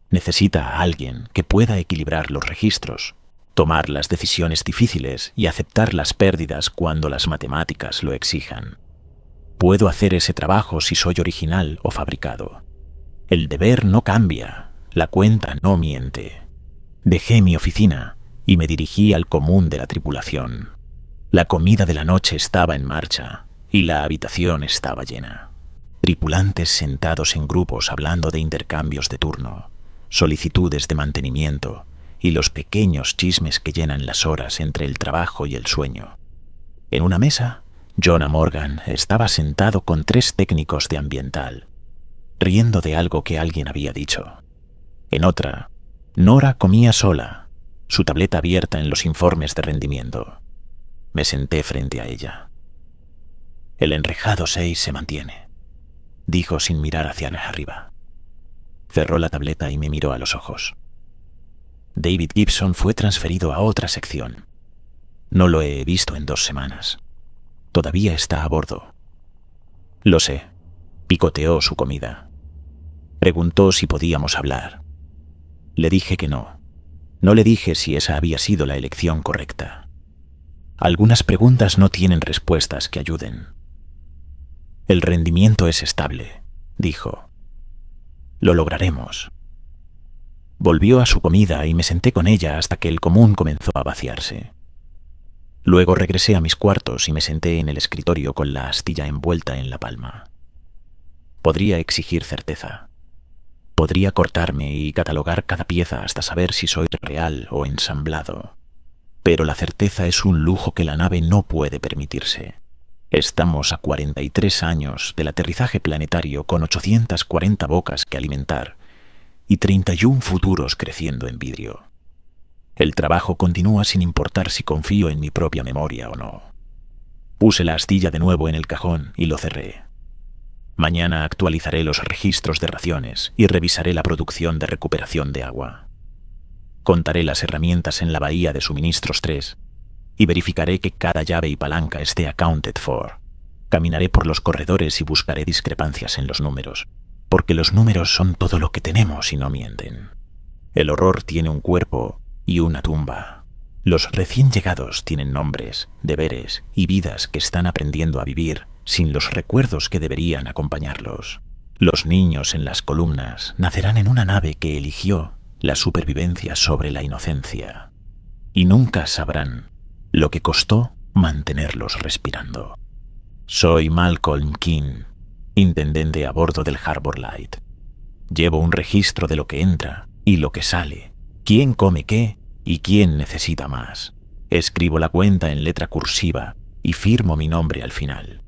Necesita a alguien que pueda equilibrar los registros, tomar las decisiones difíciles y aceptar las pérdidas cuando las matemáticas lo exijan. Puedo hacer ese trabajo si soy original o fabricado. El deber no cambia, la cuenta no miente. Dejé mi oficina y me dirigí al común de la tripulación. La comida de la noche estaba en marcha y la habitación estaba llena. Tripulantes sentados en grupos hablando de intercambios de turno, solicitudes de mantenimiento y los pequeños chismes que llenan las horas entre el trabajo y el sueño. En una mesa, Jonah Morgan estaba sentado con 3 técnicos de ambiental, riendo de algo que alguien había dicho. En otra, Nora comía sola, su tableta abierta en los informes de rendimiento. Me senté frente a ella. El enrejado 6 se mantiene, dijo sin mirar hacia arriba. Cerró la tableta y me miró a los ojos. David Gibson fue transferido a otra sección. No lo he visto en 2 semanas. Todavía está a bordo. Lo sé. Picoteó su comida. Preguntó si podíamos hablar. Le dije que no. No le dije si esa había sido la elección correcta. Algunas preguntas no tienen respuestas que ayuden. El rendimiento es estable, dijo. Lo lograremos. Volvió a su comida y me senté con ella hasta que el común comenzó a vaciarse. Luego regresé a mis cuartos y me senté en el escritorio con la astilla envuelta en la palma. Podría exigir certeza. Podría cortarme y catalogar cada pieza hasta saber si soy real o ensamblado. Pero la certeza es un lujo que la nave no puede permitirse. Estamos a 43 años del aterrizaje planetario con 840 bocas que alimentar y 31 futuros creciendo en vidrio. El trabajo continúa sin importar si confío en mi propia memoria o no. Puse la astilla de nuevo en el cajón y lo cerré. Mañana actualizaré los registros de raciones y revisaré la producción de recuperación de agua. Contaré las herramientas en la bahía de Suministros 3 y verificaré que cada llave y palanca esté accounted for. Caminaré por los corredores y buscaré discrepancias en los números, porque los números son todo lo que tenemos y no mienten. El horror tiene un cuerpo y una tumba. Los recién llegados tienen nombres, deberes y vidas que están aprendiendo a vivir sin los recuerdos que deberían acompañarlos. Los niños en las columnas nacerán en una nave que eligió la supervivencia sobre la inocencia, y nunca sabrán lo que costó mantenerlos respirando. Soy Malcolm King, intendente a bordo del Harbor Light. Llevo un registro de lo que entra y lo que sale, quién come qué y quién necesita más. Escribo la cuenta en letra cursiva y firmo mi nombre al final.